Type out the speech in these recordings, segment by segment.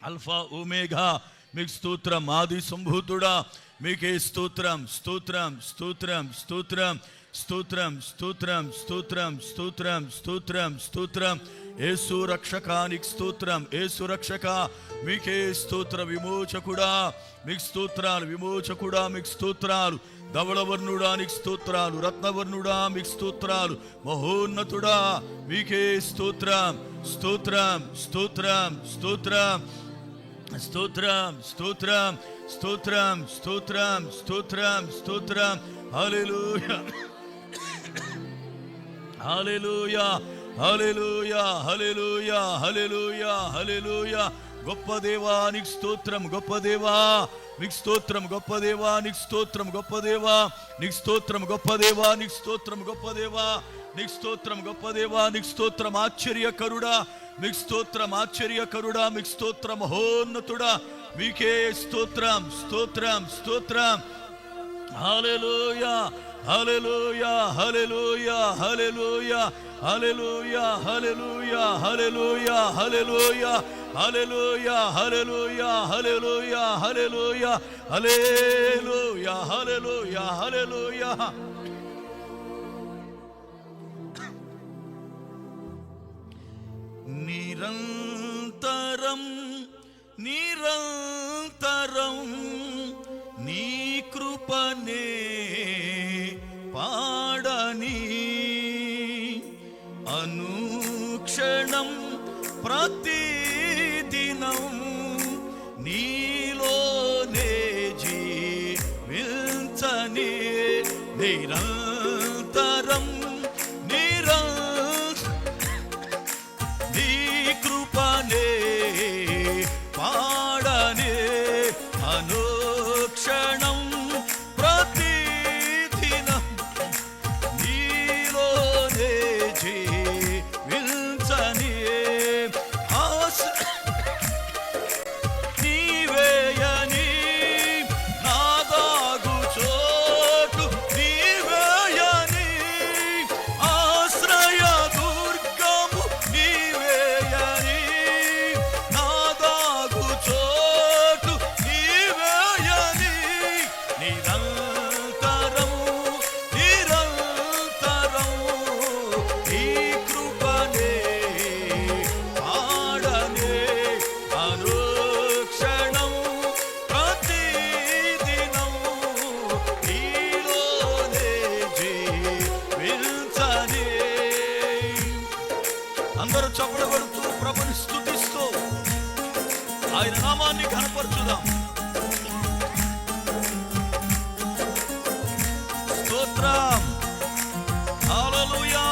Alpha omega, మీకు స్తోత్రం. ఆది సంభూతుడా, మీకే స్తోత్రం, స్తోత్రం, స్తోత్రం, స్తోత్రం, స్తోత్రం, స్తోత్రం, స్తోత్రం, స్తోత్రం, స్తోత్రం, స్తోత్రం. యేసు రక్షకానికి స్తోత్రం. యేసు రక్షక, మీకే స్తోత్ర. విమోచకుడా, మీకు స్తోత్రాలు. విమోచకుడా, మీకు స్తోత్రాలు. ధవళవర్ణుడా, నీకు స్తోత్రాలు. రత్నవర్ణుడా, మీకు స్తోత్రాలు. మహోన్నతుడా, మీకే స్తోత్రం, స్తోత్రం, స్తోత్రం, స్తోత్రం, స్తోత్రం, స్తోత్రం, స్తోత్రం, స్తోత్రం, స్తోత్రం, స్తోత్రం. హల్లెలూయా, హల్లెలూయా, హల్లెలూయా, హల్లెలూయా, హల్లెలూయా, హల్లెలూయా. గొప్ప దేవా, నీకు స్తోత్రం. గొప్ప దేవా, నీకు స్తోత్రం. గొప్ప దేవా, నీకు స్తోత్రం. గొప్ప దేవా, నీకు స్తోత్రం. గొప్ప దేవా, నీకు స్తోత్రం. గొప్ప దేవా, నీకు స్తోత్రం. గొప్ప దేవా, నీకు స్తోత్రం. ఆశ్చర్యకరుడా, మీకు స్తోత్రం. ఆశ్చర్యకరుడా, మీకు స్తోత్రం. మహోన్నతుడా, మీకే స్తోత్రం, స్తోత్రం, స్తోత్రం. హల్లెలూయా, హల్లెలూయా, హల్లెలూయా, హల్లెలూయా, హల్లెలూయా, హల్లెలూయా, హల్లెలూయా, హల్లెలూయా, హల్లెలూయా, హల్లెలూయా, హల్లెలూయా, హల్లెలూయా, హల్లెలూయా, హల్లెలూయా, హల్లెలూయా. నిరంతరం, నిరంతరం నీ కృపనే పాడని, అనుక్షణం ప్రతిదినం నీలోనే జీవించని. నిరంతరం, నీ కృపనే పాడని, అనుక్షణం ప్రతిదినం నీలోనే జీవించని. నీవేయని నాదాగు చోటు, నీవేయని ఆశ్రయ దుర్గము, నీవేయని నాదాగు చోటు, నీవేయని. నిరంతరం, నిరంతరం ఈ కృపనే పాడనే, అనుక్షణం ప్రతిదినం నీలోనే జీవించని. అందరూ చప్పట్లు కొడుతూ ప్రభుని స్తుతిస్తూ ఆయన నామాన్ని ఘనపరచుదాం. స్తోత్రం, హల్లెలూయా.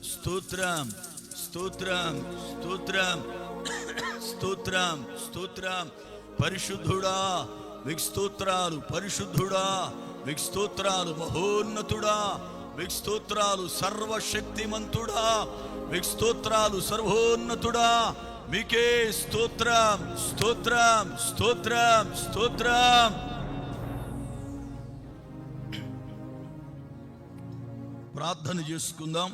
స్తోత్రం స్తోత్రం స్తోత్రం స్తోత్రం స్తోత్రం స్తోత్రం. పరిశుద్ధుడా మీకు స్తోత్రాలు, పరిశుద్ధుడా మీకు స్తోత్రాలు, మహోన్నతుడా మీకు స్తోత్రాలు, సర్వశక్తిమంతుడా మీకు స్తోత్రాలు, సర్వోన్నతుడా మీకే స్తోత్రం స్తోత్రం స్తోత్రం స్తోత్రం. ప్రార్థన చేసుకుందాం.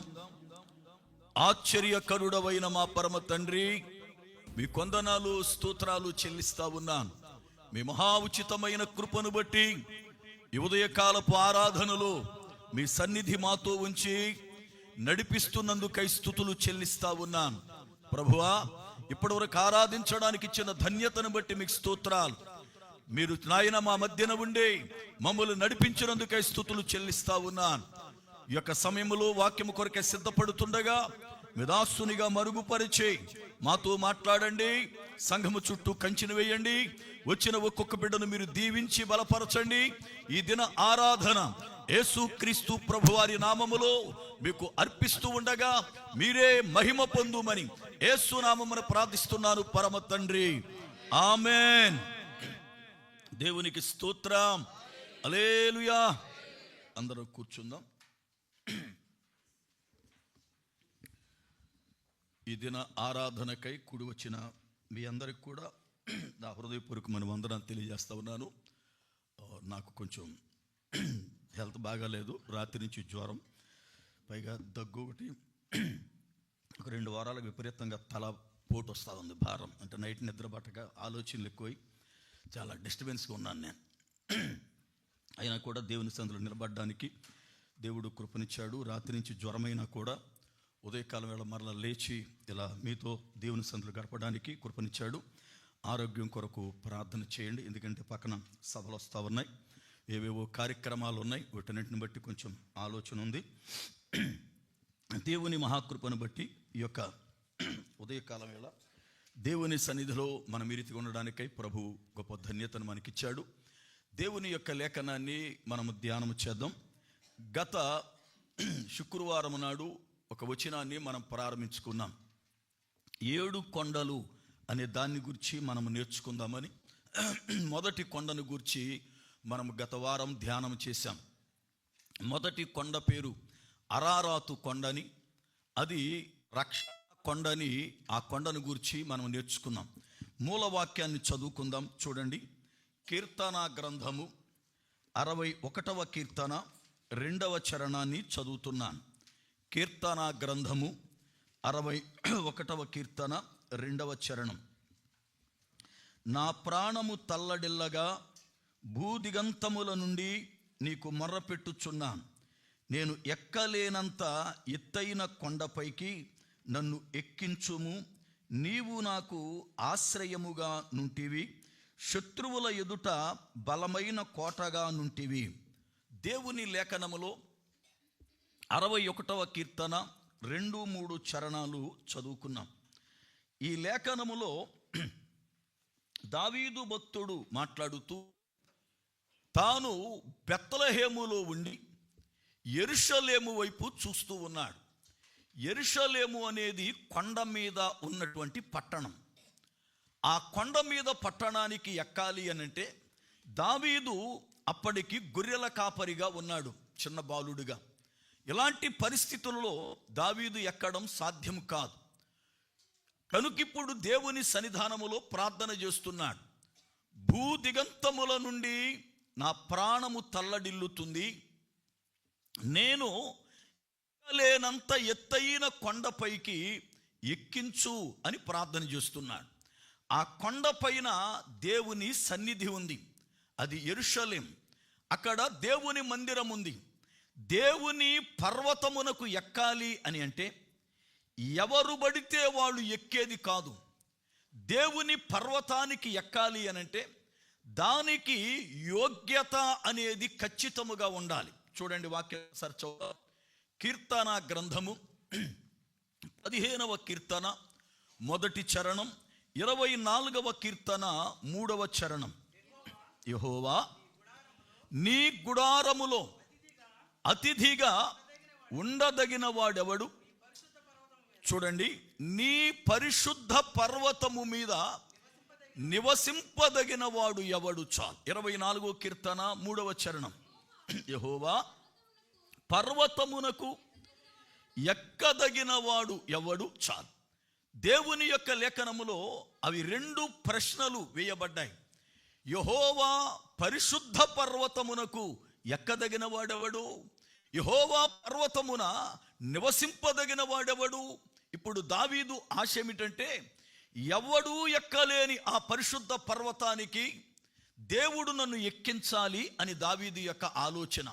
ఆశ్చర్యకరుడవైన మా పరమ తండ్రి, మీ కొందనాలు స్తోత్రాలు చెల్లిస్తా ఉన్నాను. మీ మహా ఉచితమైన కృపను బట్టి ఈ ఉదయకాలపు ఆరాధనలో మీ సన్నిధి మాతో ఉంచి నడిపిస్తున్నందుకై స్తుతులు చెల్లిస్తా ఉన్నాను. ప్రభువా, ఇప్పటివరకు ఆరాధించడానికి ఇచ్చిన ధన్యతను బట్టి మీకు స్తోత్రాలు. మీరు నాయన మా మధ్యన ఉండి మమ్మల్ని నడిపించినందుకై స్తుతులు చెల్లిస్తా ఉన్నాను. ఈ యొక్క సమయంలో వాక్యము కొరకే సిద్ధపడుతుండగా మీ దాసునిగా మరుగుపరిచి మాతో మాట్లాడండి. సంఘము చుట్టూ కంచెను వేయండి. వచ్చిన ఒక్కొక్క బిడ్డను మీరు దీవించి బలపరచండి. ఈ దిన ఆరాధన యేసుక్రీస్తు ప్రభువారి నామములో మీకు అర్పిస్తూ ఉండగా మీరే మహిమ పొందుమని యేసు నామమున ప్రార్థిస్తున్నాను పరమ తండ్రి, ఆమేన్. దేవునికి స్తోత్రం, హల్లెలూయా. అందరూ కూర్చుందాం. ఈ దిన ఆరాధనకై కూడి వచ్చిన మీ అందరికి కూడా నా హృదయపూర్వకమైన వందనాలు తెలియజేస్తా ఉన్నాను. నాకు కొంచెం హెల్త్ బాగాలేదు. రాత్రి నుంచి జ్వరం, పైగా దగ్గు ఒకటి. ఒక 2 వారాలకు విపరీతంగా తల పోటు వస్తూ ఉంది, భారం. అంటే నైట్ నిద్ర పట్టక ఆలోచనలు ఎక్కువై చాలా డిస్టర్బెన్స్గా ఉన్నాను నేను. అయినా కూడా దేవుని సన్నిధిలో నిలబడడానికి దేవుడు కృపనిచ్చాడు. రాత్రి నుంచి జ్వరమైనా కూడా ఉదయకాలం వేళ మరలా లేచి ఇలా మీతో దేవుని సన్నిధిలో గడపడానికి కృపనిచ్చాడు. ఆరోగ్యం కొరకు ప్రార్థన చేయండి. ఎందుకంటే పక్కన సభలు వస్తూ ఉన్నాయి, ఏవేవో కార్యక్రమాలు ఉన్నాయి. వీటన్నిటిని బట్టి కొంచెం ఆలోచన ఉంది. దేవుని మహాకృపను బట్టి ఈ యొక్క ఉదయకాలం వేళ దేవుని సన్నిధిలో మనం ఈ రీతిగా ఉండడానికై ప్రభు గొప్ప ధన్యతను మనకిచ్చాడు. దేవుని యొక్క లేఖనాన్ని మనము ధ్యానం చేద్దాం. గత శుక్రవారం నాడు ఒక వచనాన్ని మనం ప్రారంభించుకున్నాం. 7 కొండలు అనే దాన్ని గురించి మనం నేర్చుకుందామని. మొదటి కొండను గురించి మనం గత వారం ధ్యానం చేశాం. మొదటి కొండ పేరు అరారాతు కొండని, అది రక్షణ కొండని. ఆ కొండను గురించి మనం నేర్చుకున్నాం. మూలవాక్యాన్ని చదువుకుందాం. చూడండి, కీర్తన గ్రంథము 61వ కీర్తన 2వ చరణాన్ని చదువుతున్నాను. కీర్తన గ్రంథము 61వ కీర్తన 2వ చరణం. నా ప్రాణము తల్లడిల్లగా భూదిగంతముల నుండి నీకు మొర్రపెట్టుచున్నాను. నేను ఎక్కలేనంత ఎత్తైన కొండపైకి నన్ను ఎక్కించుము. నీవు నాకు ఆశ్రయముగా నుంటివి, శత్రువుల ఎదుట బలమైన కోటగా నుంటివి. దేవుని లేఖనములో 61వ కీర్తన 2-3 చరణాలు చదువుకున్నాం. ఈ లేఖనములో దావీదు భక్తుడు మాట్లాడుతూ తాను బెత్లెహేములో ఉండి యెరూషలేము వైపు చూస్తూ ఉన్నాడు. యెరూషలేము అనేది కొండ మీద ఉన్నటువంటి పట్టణం. ఆ కొండ మీద పట్టణానికి ఎక్కాలి అనంటే దావీదు అప్పటికి గొర్రెల కాపరిగా ఉన్నాడు, చిన్న బాలుడుగా. ఇలాంటి పరిస్థితుల్లో దావీదు ఎక్కడం సాధ్యం కాదు. కనుకిప్పుడు దేవుని సన్నిధానములో ప్రార్థన చేస్తున్నాడు. భూదిగంతముల నుండి నా ప్రాణము తల్లడిల్లుతుంది, నేను లేనంత ఎత్తైన కొండపైకి ఎక్కించు అని ప్రార్థన చేస్తున్నాడు. ఆ కొండపైన దేవుని సన్నిధి ఉంది, అది యెరూషలేం. అక్కడ దేవుని మందిరం ఉంది. దేవుని పర్వతమునకు ఎక్కాలి అని అంటే ఎవరు పడితే వాళ్ళు ఎక్కేది కాదు. దేవుని పర్వతానికి ఎక్కాలి అని అంటే దానికి యోగ్యత అనేది ఖచ్చితముగా ఉండాలి. చూడండి, వాక్యం సర్చ కీర్తన గ్రంథము 15వ కీర్తన 1వ చరణం, 24వ కీర్తన 3వ చరణం. యెహోవా నీ గుడారములో అతిథిగా ఉండదగిన వాడెవడు? చూడండి, నీ పరిశుద్ధ పర్వతము మీద నివసింపదగిన వాడు ఎవడు? చాలు. 24వ కీర్తన 3వ చరణం. యెహోవా పర్వతమునకు ఎక్కదగిన వాడు ఎవడు? చాలు. దేవుని యొక్క లేఖనములో అవి 2 ప్రశ్నలు వేయబడ్డాయి. యెహోవా పరిశుద్ధ పర్వతమునకు ఎక్కదగిన వాడెవడు? యెహోవా పర్వతమున నివసింపదగిన వాడెవడు? ఇప్పుడు దావీదు ఆశ ఏమిటంటే, ఎవడూ ఎక్కలేని ఆ పరిశుద్ధ పర్వతానికి దేవుడు నన్ను ఎక్కించాలి అని దావీదు యొక్క ఆలోచన.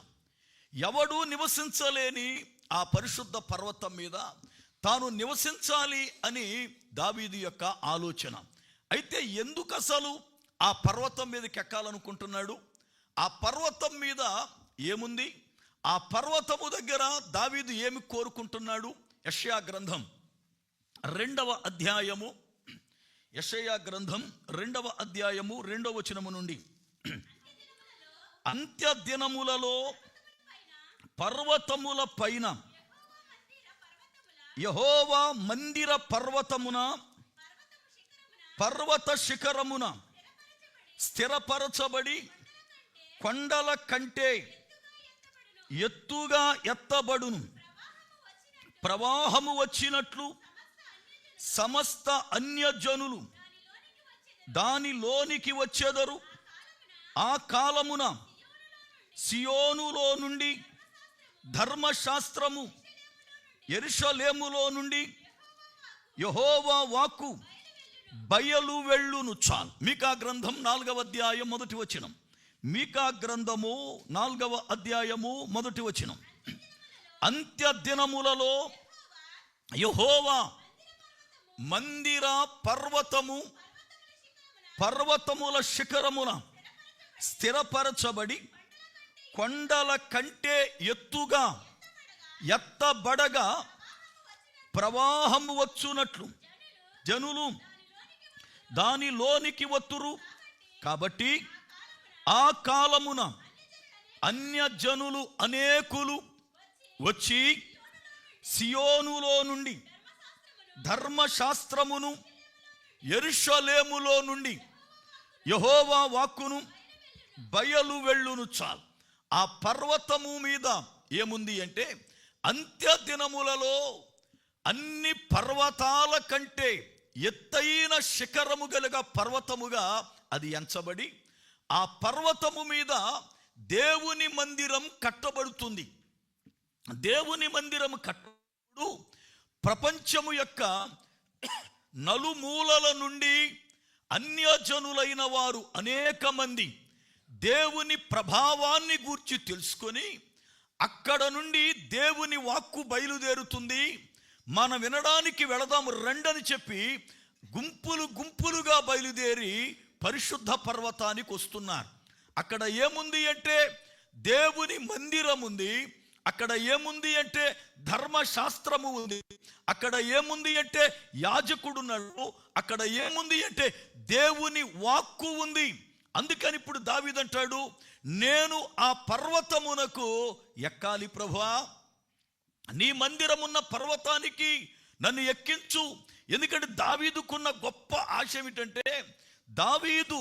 ఎవడూ నివసించలేని ఆ పరిశుద్ధ పర్వతం మీద తాను నివసించాలి అని దావీదు యొక్క ఆలోచన. అయితే ఎందుకు అసలు ఆ పర్వతం మీదకి ఎక్కాలనుకుంటున్నాడు? ఆ పర్వతం మీద ఏముంది? ఆ పర్వతము దగ్గర దావీదు ఏమి కోరుకుంటున్నాడు? యెషయా గ్రంథం 2వ అధ్యాయము, యెషయా గ్రంథం 2వ అధ్యాయము 2వ వచనము నుండి, అంత్య దినములలో పర్వతముల పైన యెహోవా మందిర పర్వతమున పర్వత శిఖరమున స్థిరపరచబడి కొండల కంటే ఎత్తుగా ఎత్తబడును. ప్రవాహము వచ్చినట్లు సమస్త అన్యజనులు దానిలోనికి వచ్చెదరు. ఆ కాలమున సియోనులో నుండి ధర్మశాస్త్రము, యెరూషలేములో నుండి యెహోవా వాక్కు బయలు వెళ్ళును. చాలు. మీకా గ్రంథం 4వ అధ్యాయం 1వ వచనం. మీకా గ్రంథము 4వ అధ్యాయము 1వ వచనం. అంత్య దినములలో యెహోవా మందిర పర్వతము పర్వతముల శిఖరమున స్థిరపరచబడి కొండల కంటే ఎత్తుగా ఎత్తబడగా ప్రవాహము వచ్చునట్లు జనులు దానిలోనికి వత్తురు. కాబట్టి ఆ కాలమున అన్యజనులు అనేకులు వచ్చి సియోనులో నుండి ధర్మశాస్త్రమును, యెరూషలేములో నుండి యెహోవా వాక్కును బయలు వెళ్ళును. చాలు. ఆ పర్వతము మీద ఏముంది అంటే, అంత్య దినములలో అన్ని పర్వతాల కంటే ఎత్తైన శిఖరము గల పర్వతముగా అది ఎంచబడి ఆ పర్వతము మీద దేవుని మందిరం కట్టబడుతుంది. దేవుని మందిరం కట్టబడు ప్రపంచము యొక్క నలుమూలల నుండి అన్యజనులైన వారు అనేక మంది దేవుని ప్రభావాన్ని గూర్చి తెలుసుకొని అక్కడ నుండి దేవుని వాక్కు బయలుదేరుతుంది. మనం వినడానికి వెళదాము రండని చెప్పి గుంపులు గుంపులుగా బయలుదేరి పరిశుద్ధ పర్వతానికి వస్తున్నారు. అక్కడ ఏముంది అంటే దేవుని మందిరం ఉంది. అక్కడ ఏముంది అంటే ధర్మశాస్త్రము ఉంది. అక్కడ ఏముంది అంటే యాజకుడున్నాడు. అక్కడ ఏముంది అంటే దేవుని వాక్కు ఉంది. అందుకని ఇప్పుడు దావీదు అంటాడు, నేను ఆ పర్వతమునకు ఎక్కాలి ప్రభువా, నీ మందిరమున్న పర్వతానికి నన్ను ఎక్కించు. ఎందుకంటే దావీదుకున్న గొప్ప ఆశ ఏమిటంటే, దావీదు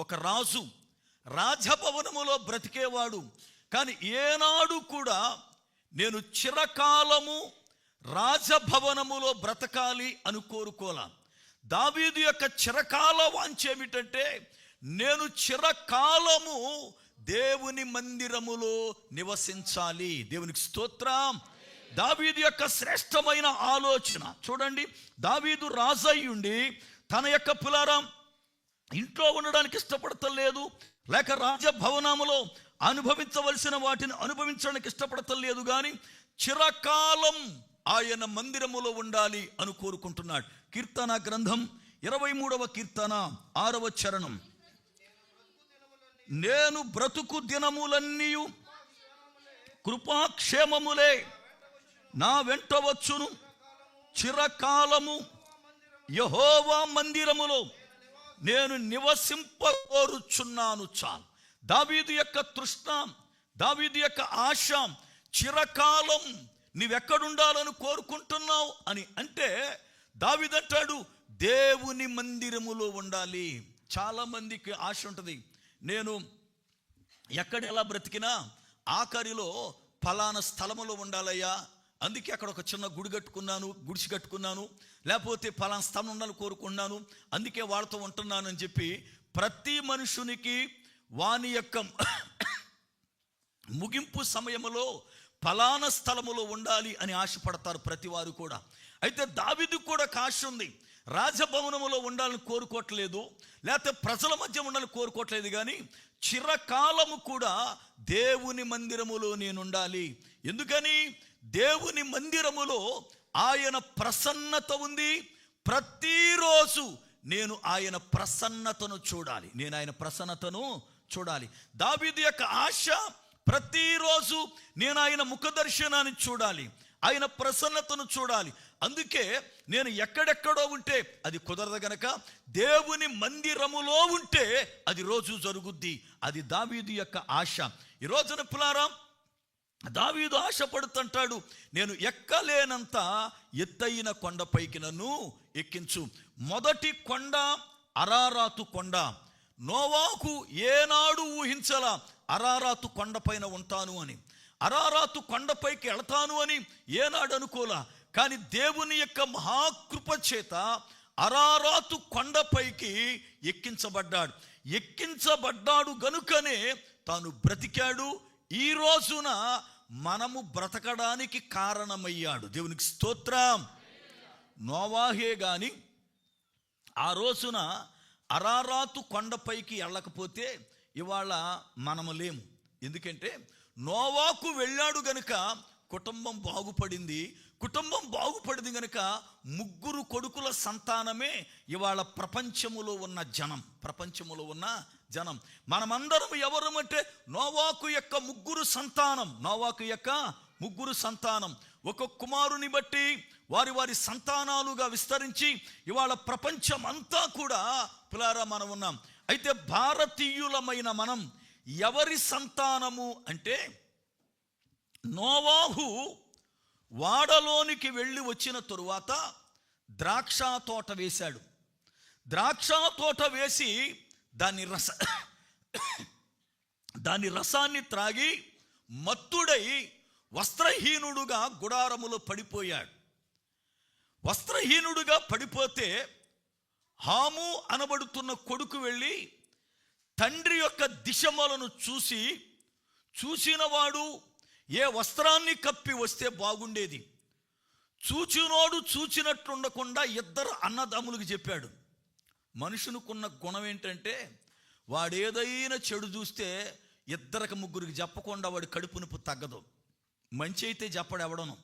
ఒక రాజు, రాజభవనములో బ్రతికేవాడు. కానీ ఏనాడు కూడా నేను చిరకాలము రాజభవనములో బ్రతకాలి అని కోరుకోలా. దావీదు యొక్క చిరకాల వాంఛ ఏమిటంటే, నేను చిరకాలము దేవుని మందిరములో నివసించాలి. దేవునికి స్తోత్రం. దావీదు యొక్క శ్రేష్టమైన ఆలోచన చూడండి. దావీదు రాజయ్యుండి తన యొక్క పులారం ఇంట్లో ఉండడానికి ఇష్టపడతలేదు, లేక రాజభవనములో అనుభవించవలసిన వాటిని అనుభవించడానికి ఇష్టపడతలేదు, కానీ చిరకాలం ఆయన మందిరములో ఉండాలి అని కోరుకుంటున్నాడు. కీర్తన గ్రంథం 23వ కీర్తన 6వ చరణం. నేను బ్రతుకు దినములన్నీ కృపాక్షేమములే నా వెంట వచ్చును. చిరకాలము యెహోవా మందిరములో నేను నివసింపకోరుచున్నాను. చాలు. దావీదు యొక్క తృష్ణ, దావీదు యొక్క ఆశ, చిరకాలం నీవెక్కడుండాలని కోరుకుంటున్నావు అని అంటే దావీదంటాడు, దేవుని మందిరములో ఉండాలి. చాలా మందికి ఆశ ఉంటుంది, నేను ఎక్కడ ఎలా బ్రతికినా ఆఖరిలో ఫలానా స్థలములో ఉండాలయ్యా, అందుకే అక్కడ ఒక చిన్న గుడిసి కట్టుకున్నాను, లేకపోతే ఫలానా స్థలం ఉండాలని కోరుకున్నాను, అందుకే వాళ్ళతో ఉంటున్నాను అని చెప్పి ప్రతి మనుషునికి వాని యొక్క ముగింపు సమయంలో ఫలానా స్థలములో ఉండాలి అని ఆశపడతారు ప్రతి వారు కూడా. అయితే దావీదుకు కూడా ఆశ ఉంది, రాజభవనములో ఉండాలని కోరుకోవట్లేదు, లేకపోతే ప్రజల మధ్య ఉండాలని కోరుకోవట్లేదు, కానీ చిరకాలము కూడా దేవుని మందిరములో నేను ఉండాలి. ఎందుకని? దేవుని మందిరములో ఆయన ప్రసన్నత ఉంది. ప్రతిరోజు నేను ఆయన ప్రసన్నతను చూడాలి, నేను ఆయన ప్రసన్నతను చూడాలి. దావీదు యొక్క ఆశ, ప్రతిరోజు నేను ఆయన ముఖ దర్శనాన్ని చూడాలి, ఆయన ప్రసన్నతను చూడాలి. అందుకే నేను ఎక్కడెక్కడో ఉంటే అది కుదరదు గనక దేవుని మందిరములో ఉంటే అది రోజు జరుగుద్ది. అది దావీదు యొక్క ఆశ. ఈ రోజున పిల్లారా, దావీదు ఆశపడుతుంటాడు, నేను ఎక్కలేనంత ఎత్తైన కొండపైకి నన్ను ఎక్కించు. మొదటి కొండ అరారాతు కొండ. నోవాహు ఏనాడు ఊహించలా అరారాతు కొండపైన ఉంటాను అని, అరారాతు కొండపైకి వెళతాను అని ఏనాడు అనుకోలా. కానీ దేవుని యొక్క మహాకృప చేత అరారాతు కొండపైకి ఎక్కించబడ్డాడు గనుకనే తాను బ్రతికాడు. ఈ రోజున మనము బ్రతకడానికి కారణమయ్యాడు. దేవునికి స్తోత్రం. నోవాహే గాని ఆ రోజున అరారాతు కొండపైకి వెళ్ళకపోతే ఇవాళ మనము లేము. ఎందుకంటే నోవాహు వెళ్ళాడు గనుక కుటుంబం బాగుపడింది. కుటుంబం బాగుపడింది గనుక 3 కొడుకుల సంతానమే ఇవాళ ప్రపంచములో ఉన్న జనం. మనమందరం ఎవరమంటే నోవాహు యొక్క 3 సంతానం. ఒక కుమారుని బట్టి వారి సంతానాలుగా విస్తరించి ఇవాళ ప్రపంచం అంతా కూడా పిల్లారా మనం ఉన్నాం. అయితే భారతీయులమైన మనం ఎవరి సంతానము అంటే, నోవాహు వాడలోనికి వెళ్ళి వచ్చిన తరువాత ద్రాక్ష తోట వేశాడు. ద్రాక్ష తోట వేసి దాని రసాన్ని త్రాగి మత్తుడై వస్త్రహీనుడుగా గుడారములో పడిపోయాడు. వస్త్రహీనుడుగా పడిపోతే హాము అనబడుతున్న కొడుకు వెళ్ళి తండ్రి యొక్క దిశమలను చూసినవాడు ఏ వస్త్రాన్ని కప్పి వస్తే బాగుండేది, చూచినోడు చూచినట్లుండకుండా 2 అన్నదమ్ములకు చెప్పాడు. మనుషునికున్న గుణం ఏంటంటే, వాడేదైనా చెడు చూస్తే 2-3 చెప్పకుండా వాడి కడుపు నొప్పి తగ్గదు. మంచి అయితే చెప్పడు ఎవడను.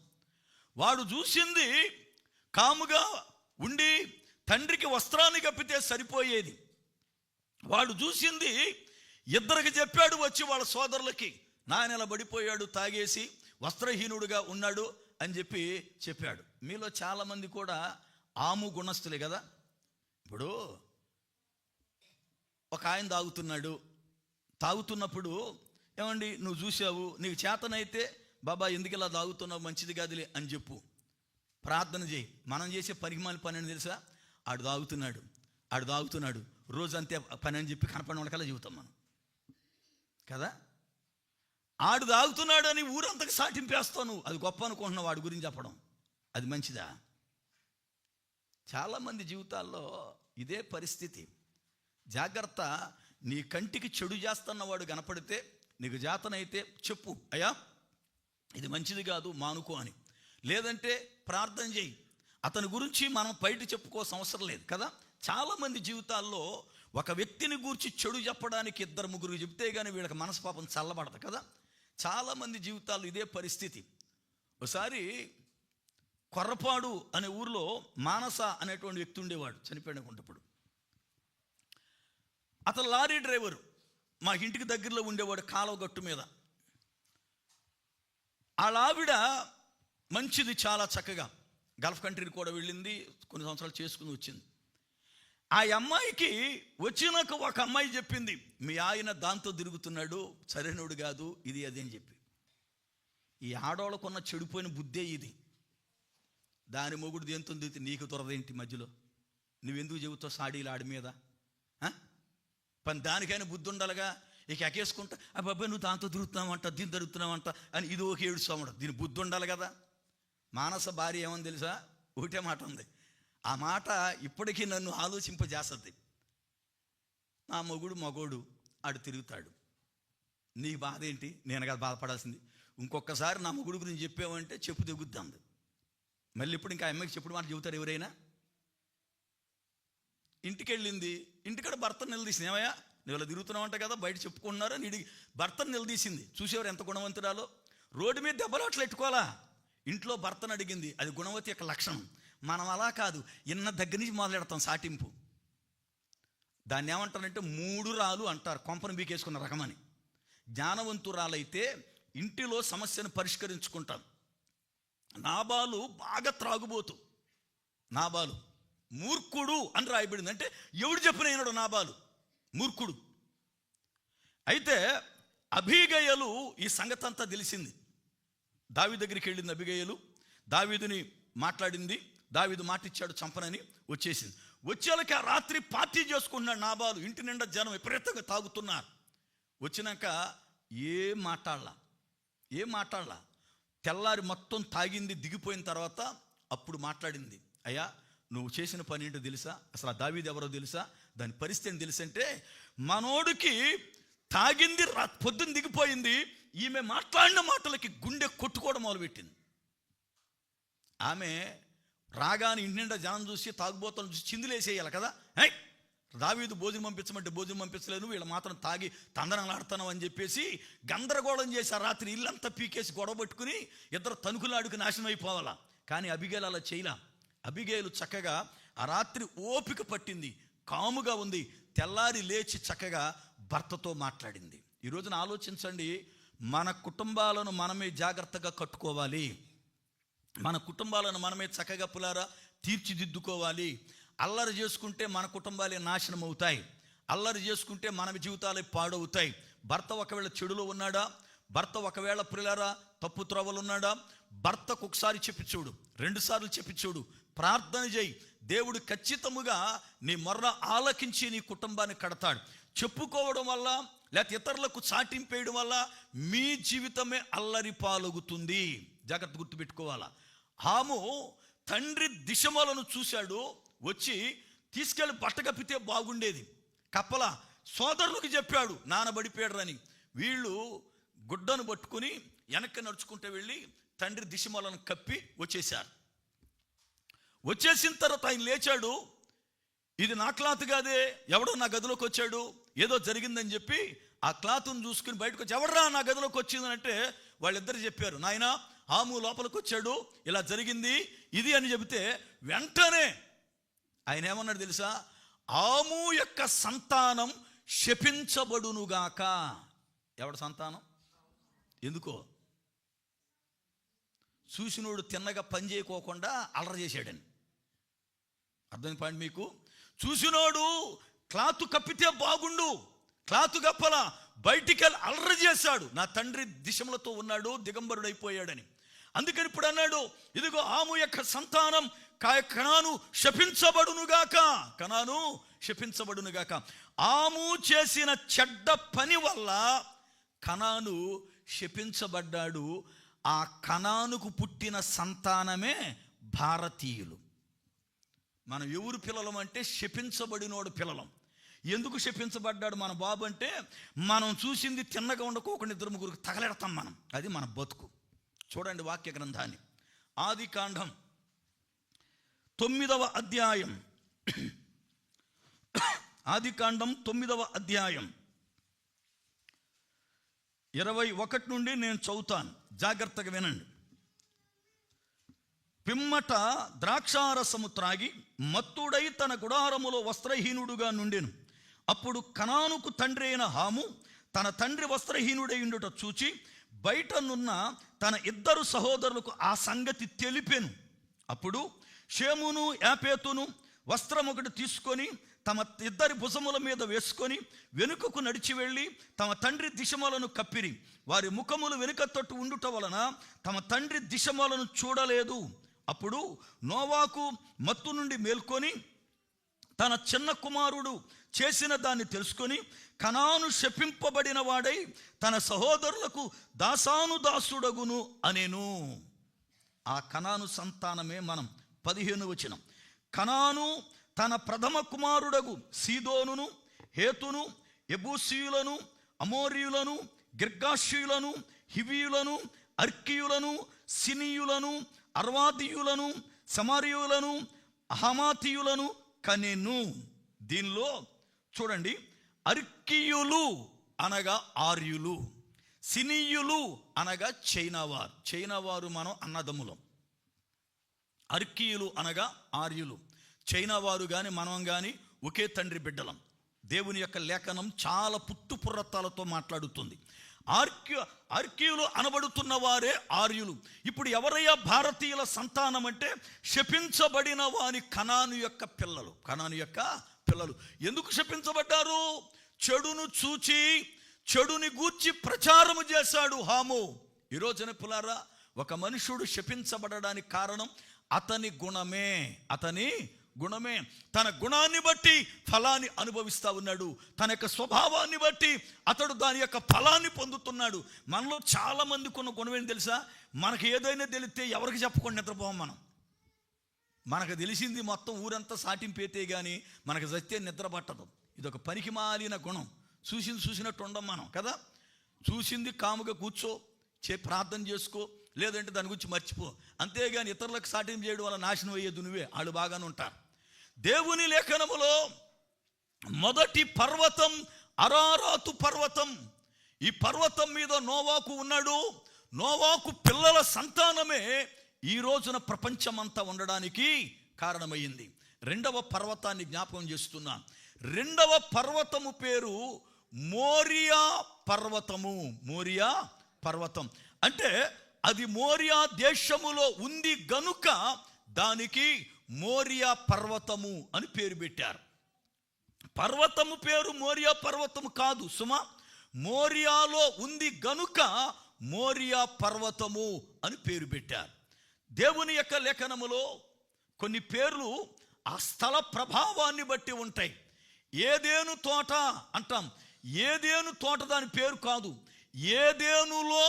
వాడు చూసింది కాముగా ఉండి తండ్రికి వస్త్రాన్ని కప్పితే సరిపోయేది. వాడు చూసింది 2 చెప్పాడు వచ్చి వాళ్ళ సోదరులకి, నాయన ఇలా పడిపోయాడు, తాగేసి వస్త్రహీనుడుగా ఉన్నాడు అని చెప్పాడు. మీలో చాలామంది కూడా ఆము గుణస్తులే కదా. ఇప్పుడు ఒక ఆయన తాగుతున్నప్పుడు ఏమండి నువ్వు చూసావు, నీకు చేతనైతే బాబా ఎందుకు ఇలా తాగుతున్నావు, మంచిది కాదులే అని చెప్పు, ప్రార్థన చేయి. మనం చేసే పరిమాణ పని అని తెలుసా? ఆడు తాగుతున్నాడు రోజు అంతే పని అని చెప్పి కనపడిన వాళ్ళకల్లా చెబుతాం మనం కదా. ఆడు తాగుతున్నాడు అని ఊరంతకు సాటింపేస్తాను, అది గొప్ప అనుకుంటున్నావు వాడి గురించి చెప్పడం, అది మంచిదా? చాలామంది జీవితాల్లో ఇదే పరిస్థితి. జాగ్రత్త. నీ కంటికి చెడు చేస్తున్నవాడు కనపడితే నీకు జాతనైతే చెప్పు, అయ్యా ఇది మంచిది కాదు మానుకో అని. లేదంటే ప్రార్థన చేయి. అతని గురించి మనం బయట చెప్పుకోవాల్సిన అవసరం లేదు కదా. చాలామంది జీవితాల్లో ఒక వ్యక్తిని గూర్చి చెడు చెప్పడానికి 2-3 చెప్తే కానీ వీళ్ళకి మనసు పాపం చల్లబడదు కదా. చాలామంది జీవితాల్లో ఇదే పరిస్థితి. ఒకసారి కొర్రపాడు అనే ఊరిలో మానస అనేటువంటి వ్యక్తి ఉండేవాడు, చనిపోయినప్పుడు. అతను లారీ డ్రైవరు, మా ఇంటికి దగ్గరలో ఉండేవాడు కాలువ గట్టు మీద. వాళ్ళ ఆవిడ మంచిది, చాలా చక్కగా గల్ఫ్ కంట్రీకి కూడా వెళ్ళింది, కొన్ని సంవత్సరాలు చేసుకుని వచ్చింది. ఆ అమ్మాయికి వచ్చినాక ఒక అమ్మాయి చెప్పింది, మీ ఆయన దాంతో తిరుగుతున్నాడు, సరైనడు కాదు, ఇది అది అని చెప్పి. ఈ ఆడవాళ్ళకున్న చెడిపోయిన బుద్ధే ఇది. దాని మొగుడు దేంతో నీకు దొరదేంటి మధ్యలో? నువ్వెందుకు చెబుతావు సాడీలు ఆడి మీద? పని దానికైనా బుద్ధి ఉండాలిగా. ఇక ఎక్కేసుకుంటా అబ్బాయి నువ్వు దాంతో తిరుగుతున్నావంట, దీన్ని తిరుగుతున్నావంట అని ఇది ఒక ఏడుస్తామంట. దీని బుద్ధి ఉండాలి కదా. మానస భార్య ఏమని తెలుసా? ఒకటే మాట ఉంది. ఆ మాట ఇప్పటికీ నన్ను ఆలోచింపజేస్తుంది. నా మగోడు ఆడు తిరుగుతాడు, నీ బాధ ఏంటి? నేను కదా బాధపడాల్సింది. ఇంకొకసారి నా మొగుడు గురించి చెప్పావంటే చెప్పు తెగుద్దాం. మళ్ళీ ఇప్పుడు ఇంకా అమ్మాయికి చెప్పుడు మాట చెబుతారు ఎవరైనా? ఇంటికి వెళ్ళింది, ఇంటికాడ భర్తను నిలదీసింది. ఏమయ్యా నువ్వు ఇలా తిరుగుతున్నావంట కదా, బయట చెప్పుకుంటున్నారా? నీడి భర్తను నిలదీసింది. చూసేవారు ఎంత గుణవంతురాలో. రోడ్డు మీద దెబ్బలాట్లు ఎట్టుకోవాలా, ఇంట్లో భర్తను అడిగింది. అది గుణవతి యొక్క లక్షణం. మనం అలా కాదు, ఇన్న దగ్గర నుంచి మొదలెడతాం సాటింపు. దాన్ని ఏమంటారంటే 3 రాళ్ళు అంటారు, కొంపను బీకేసుకున్న రకమని. జ్ఞానవంతురాలైతే ఇంటిలో సమస్యను పరిష్కరించుకుంటాను. నాబాలు బాగా త్రాగుబోతు, నాబాలు మూర్ఖుడు అని రాయబడింది. అంటే ఎవడు చెప్పిన అయినాడు నాబాలు మూర్ఖుడు. అయితే అబీగయలు ఈ సంగతి అంతా తెలిసింది. దావీదు దగ్గరికి వెళ్ళింది అబీగయలు, దావీదుని మాట్లాడింది. దావీదు మాటిచ్చాడు చంపనని. వచ్చేసింది. వచ్చేళ్ళకి ఆ రాత్రి పార్టీ చేసుకున్నాడు నాబాలు. ఇంటి నిండా జనం విపరీతంగా తాగుతున్నారు. వచ్చినాక ఏం మాట్లాడలా. తెల్లారి మొత్తం తాగింది దిగిపోయిన తర్వాత అప్పుడు మాట్లాడింది. అయ్యా నువ్వు చేసిన పని ఏంటో తెలుసా? అసలు ఆ దావీదు ఎవరో తెలుసా? దాని పరిస్థితి ఏంటి తెలుసంటే, మనోడికి తాగింది పొద్దున్న దిగిపోయింది. ఈమె మాట్లాడిన మాటలకి గుండె కొట్టుకోవడం మొదలుపెట్టింది. ఆమె రాగానే ఇంటి నిండా జనం చూసి తాగుబోతలను చూసి చిందులేసేయాలి కదా. దావీదు భోజనం పంపించమంటే భోజనం పంపించలేదు, వీళ్ళ మాత్రం తాగి తందనలాడుతున్నావు అని చెప్పేసి గందరగోళం చేసి ఆ రాత్రి ఇల్లంతా పీకేసి గొడవ పట్టుకుని ఇద్దరు తణుకులాడుకు నాశనం అయిపోవాలా. కానీ అబిగేలు అలా చేయలా. అబిగేలు చక్కగా ఆ రాత్రి ఓపిక పట్టింది, కాముగా ఉంది. తెల్లారి లేచి చక్కగా భర్తతో మాట్లాడింది. ఈ రోజున ఆలోచించండి, మన కుటుంబాలను మనమే జాగ్రత్తగా కట్టుకోవాలి. మన కుటుంబాలను మనమే చక్కగా పులారా తీర్చిదిద్దుకోవాలి. అల్లరి చేసుకుంటే మన కుటుంబాలే నాశనం అవుతాయి. అల్లరి చేసుకుంటే మన జీవితాలే పాడవుతాయి. భర్త ఒకవేళ చెడులో ఉన్నాడా, భర్త ఒకవేళ పులారా తప్పు త్రోవలు ఉన్నాడా, భర్తకు ఒకసారి చెప్పి చూడు, 2 సార్లు చెప్పి చూడు, ప్రార్థన చేయి. దేవుడు ఖచ్చితముగా నీ మొర్ర ఆలకించి నీ కుటుంబాన్ని కడతాడు. చెప్పుకోవడం వల్ల లేకపోతే ఇతరులకు చాటింపేయడం వల్ల మీ జీవితమే అల్లరి పాలవుతుంది. జాగ్రత్త గుర్తుపెట్టుకోవాలా. హాము తండ్రి దిశమలను చూశాడు, వచ్చి తీసుకెళ్ళి బట్ట కప్పితే బాగుండేది. కప్పల సోదరులకు చెప్పాడు నానబడిపోయాడని. వీళ్ళు గుడ్డను పట్టుకుని వెనక్కి నడుచుకుంటూ వెళ్ళి తండ్రి దిశమలను కప్పి వచ్చేశారు. వచ్చేసిన తర్వాత ఆయన లేచాడు. ఇది నా క్లాత్ కాదే, ఎవడో నా గదిలోకి వచ్చాడు, ఏదో జరిగిందని చెప్పి ఆ క్లాత్ను చూసుకుని బయటకు వచ్చి, ఎవడరా నా గదిలోకి వచ్చిందంటే వాళ్ళిద్దరు చెప్పారు, నాయన హాము లోపలికి వచ్చాడు, ఇలా జరిగింది ఇది అని చెబితే వెంటనే ఆయన ఏమన్నాడు తెలుసా? హాము యొక్క సంతానం శపించబడునుగాక. ఎవడ సంతానం? ఎందుకో చూసినోడు తిన్నగా పని చేయకోకుండా అల్లరి చేశాడని. అర్థం పాయింట్ మీకు? చూసినోడు క్లాత్ కప్పితే బాగుండు, క్లాత్ కప్పల బయటికి వెళ్ళి అల్లరి చేశాడు. నా తండ్రి దిశములతో ఉన్నాడు, దిగంబరుడైపోయాడని. అందుకని ఇప్పుడు అన్నాడు, ఇదిగో హాము యొక్క సంతానం కనాను శపించబడునుగాక, కనాను శపించబడునుగాక. హాము చేసిన చెడ్డ పని వల్ల కనాను శపించబడ్డాడు. ఆ కనానుకు పుట్టిన సంతానమే భారతీయులు. మనం ఎవరు పిల్లలం అంటే శపించబడినోడు పిల్లలం. ఎందుకు శపించబడ్డాడు మన బాబు అంటే, మనం చూసింది తిన్నగా ఉండకోకుండా 2-3 తగలెడతాం మనం. అది మన బతుకు. చూడండి వాక్య గ్రంథాన్ని. ఆదికాండం 9వ అధ్యాయం, ఆదికాండం 9వ అధ్యాయం 21 నుండి నేను చదువుతాను, జాగ్రత్తగా వినండి. పిమ్మట ద్రాక్షారసము త్రాగి మత్తుడై తన గుడారములో వస్త్రహీనుడుగా నుండెను. అప్పుడు కనానుకు తండ్రి అయిన హాము తన తండ్రి వస్త్రహీనుడై ఉండుట చూచి బయటనున్న తన 2 సహోదరులకు ఆ సంగతి తెలిపెను. అప్పుడు షేమును యాపేతును వస్త్రం ఒకటి తీసుకొని తమ ఇద్దరి భుజముల మీద వేసుకొని వెనుకకు నడిచి వెళ్ళి తమ తండ్రి దిశమలను కప్పిరి. వారి ముఖములు వెనుక తట్టు ఉండుట వలన తమ తండ్రి దిశమలను చూడలేదు. అప్పుడు నోవాకు మత్తు నుండి మేల్కొని తన చిన్న కుమారుడు చేసిన దాన్ని తెలుసుకొని కనాను శపింపబడిన వాడై తన సహోదరులకు దాసానుదాసుడగును అనేను. ఆ కనాను సంతానమే మనం. 15వ వచనం. కనాను తన ప్రథమ కుమారుడగు సీదోనును, హేతును, యెబూసీయులను, అమోరీయులను, గిర్గాషీయులను, హివీయులను, అర్కీయులను, సినీయులను, అర్వాదీయులను, సమారీయులను, హమాతీయులను కనెను. దీనిలో చూడండి, అర్కీయులు అనగా ఆర్యులు, సినీయులు అనగా చైనావారు. చైనావారు మనం అన్నదమ్ములం. అర్కీయులు అనగా ఆర్యులు. చైనావారు కానీ మనం కానీ ఒకే తండ్రి బిడ్డలం. దేవుని యొక్క లేఖనం చాలా పుట్టుపుర్రతాలతో మాట్లాడుతుంది. అర్కీయులు అనబడుతున్న వారే ఆర్యులు. ఇప్పుడు ఎవరయ్యా భారతీయుల సంతానం అంటే శపించబడిన వాని కనాను యొక్క పిల్లలు. కనాను యొక్క పిల్లలు ఎందుకు శపించబడ్డారు? చెడును చూచి చెడుని గూర్చి ప్రచారము చేశాడు హాము. ఈరోజున పిల్లారా, ఒక మనుషుడు శపించబడడానికి కారణం అతని గుణమే. అతని గుణమే. తన గుణాన్ని బట్టి ఫలాన్ని అనుభవిస్తూ ఉన్నాడు. తన యొక్క స్వభావాన్ని బట్టి అతడు దాని యొక్క ఫలాన్ని పొందుతున్నాడు. మనలో చాలా మందికి ఉన్న గుణం ఏంటి తెలుసా? మనకు ఏదైనా తెలిస్తే ఎవరికి చెప్పకుండా నిద్రపోం మనం. మనకు తెలిసింది మొత్తం ఊరంతా సాటింపేతే కానీ మనకు చస్తే నిద్ర పట్టదు. ఇదొక పనికి మాలిన గుణం. చూసినట్టు ఉండం మనం కదా. చూసింది కాముగా కూర్చో, ప్రార్థన చేసుకో, లేదంటే దాని గురించి మర్చిపో. అంతేగాని ఇతరులకు సాటింపు చేయడం వల్ల నాశనం అయ్యేది నువ్వే. వాళ్ళు బాగానే ఉంటారు. దేవుని లేఖనములో మొదటి పర్వతం అరారాతు పర్వతం. ఈ పర్వతం మీద నోవాకు ఉన్నాడు. నోవాకు పిల్లల సంతానమే ఈ రోజున ప్రపంచమంతా ఉండడానికి కారణమైంది. రెండవ పర్వతాన్ని జ్ఞాపకం చేస్తున్నాను. రెండవ పర్వతము పేరు మోరియా పర్వతము. మోరియా పర్వతం అంటే అది మోరియా దేశములో ఉంది గనుక దానికి మోరియా పర్వతము అని పేరు పెట్టారు. పర్వతము పేరు మోరియా పర్వతము కాదు సుమా. మోరియాలో ఉంది గనుక మోరియా పర్వతము అని పేరు పెట్టారు. దేవుని యొక్క లేఖనములో కొన్ని పేర్లు ఆ స్థల ప్రభావాన్ని బట్టి ఉంటాయి. ఏదేను తోట అంటాం. ఏదేను తోట దాని పేరు కాదు. ఏదేనులో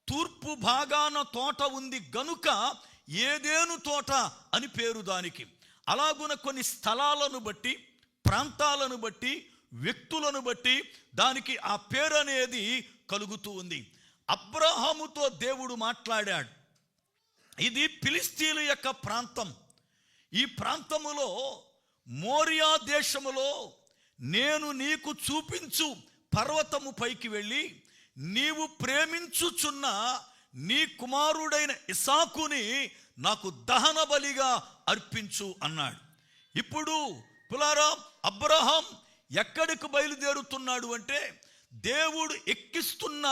తూర్పు భాగాన తోట ఉంది గనుక ఏదేను తోట అని పేరు దానికి. అలాగున కొన్ని స్థలాలను బట్టి, ప్రాంతాలను బట్టి, వ్యక్తులను బట్టి దానికి ఆ పేరు అనేది కలుగుతూ ఉంది. అబ్రహాముతో దేవుడు మాట్లాడాడు. ఇది ఫిలిస్తీన్ల యొక్క ప్రాంతం. ఈ ప్రాంతములో మోరియా దేశములో నేను నీకు చూపించు పర్వతము పైకి వెళ్ళి నీవు ప్రేమించుచున్న నీ కుమారుడైన ఇసాకుని నాకు దహన బలిగా అర్పించు అన్నాడు. ఇప్పుడు పులారా, అబ్రహాం ఎక్కడికి బయలుదేరుతున్నాడు అంటే దేవుడు ఎక్కిస్తున్న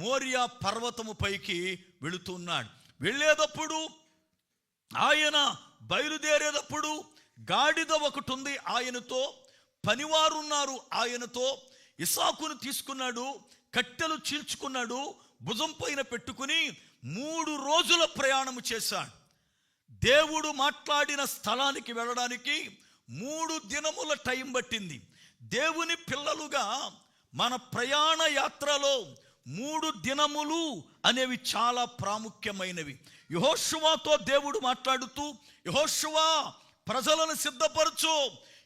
మోరియా పర్వతము పైకి వెళుతున్నాడు. వెళ్ళేటప్పుడు ఆయన బయలుదేరేటప్పుడు గాడిద ఒకటి ఉంది ఆయనతో, పనివారున్నారు ఆయనతో. ఇసాకును తీసుకున్నాడు, కట్టెలు చీల్చుకున్నాడు, భుజం పైన పెట్టుకుని 3 రోజుల ప్రయాణము చేశాడు. దేవుడు మాట్లాడిన స్థలానికి వెళ్ళడానికి 3 దినముల టైం పట్టింది. దేవుని పిల్లలుగా మన ప్రయాణ యాత్రలో 3 దినములు అనేవి చాలా ప్రాముఖ్యమైనవి. యెహోషువతో దేవుడు మాట్లాడుతూ, యెహోషువా ప్రజలను సిద్ధపరచు,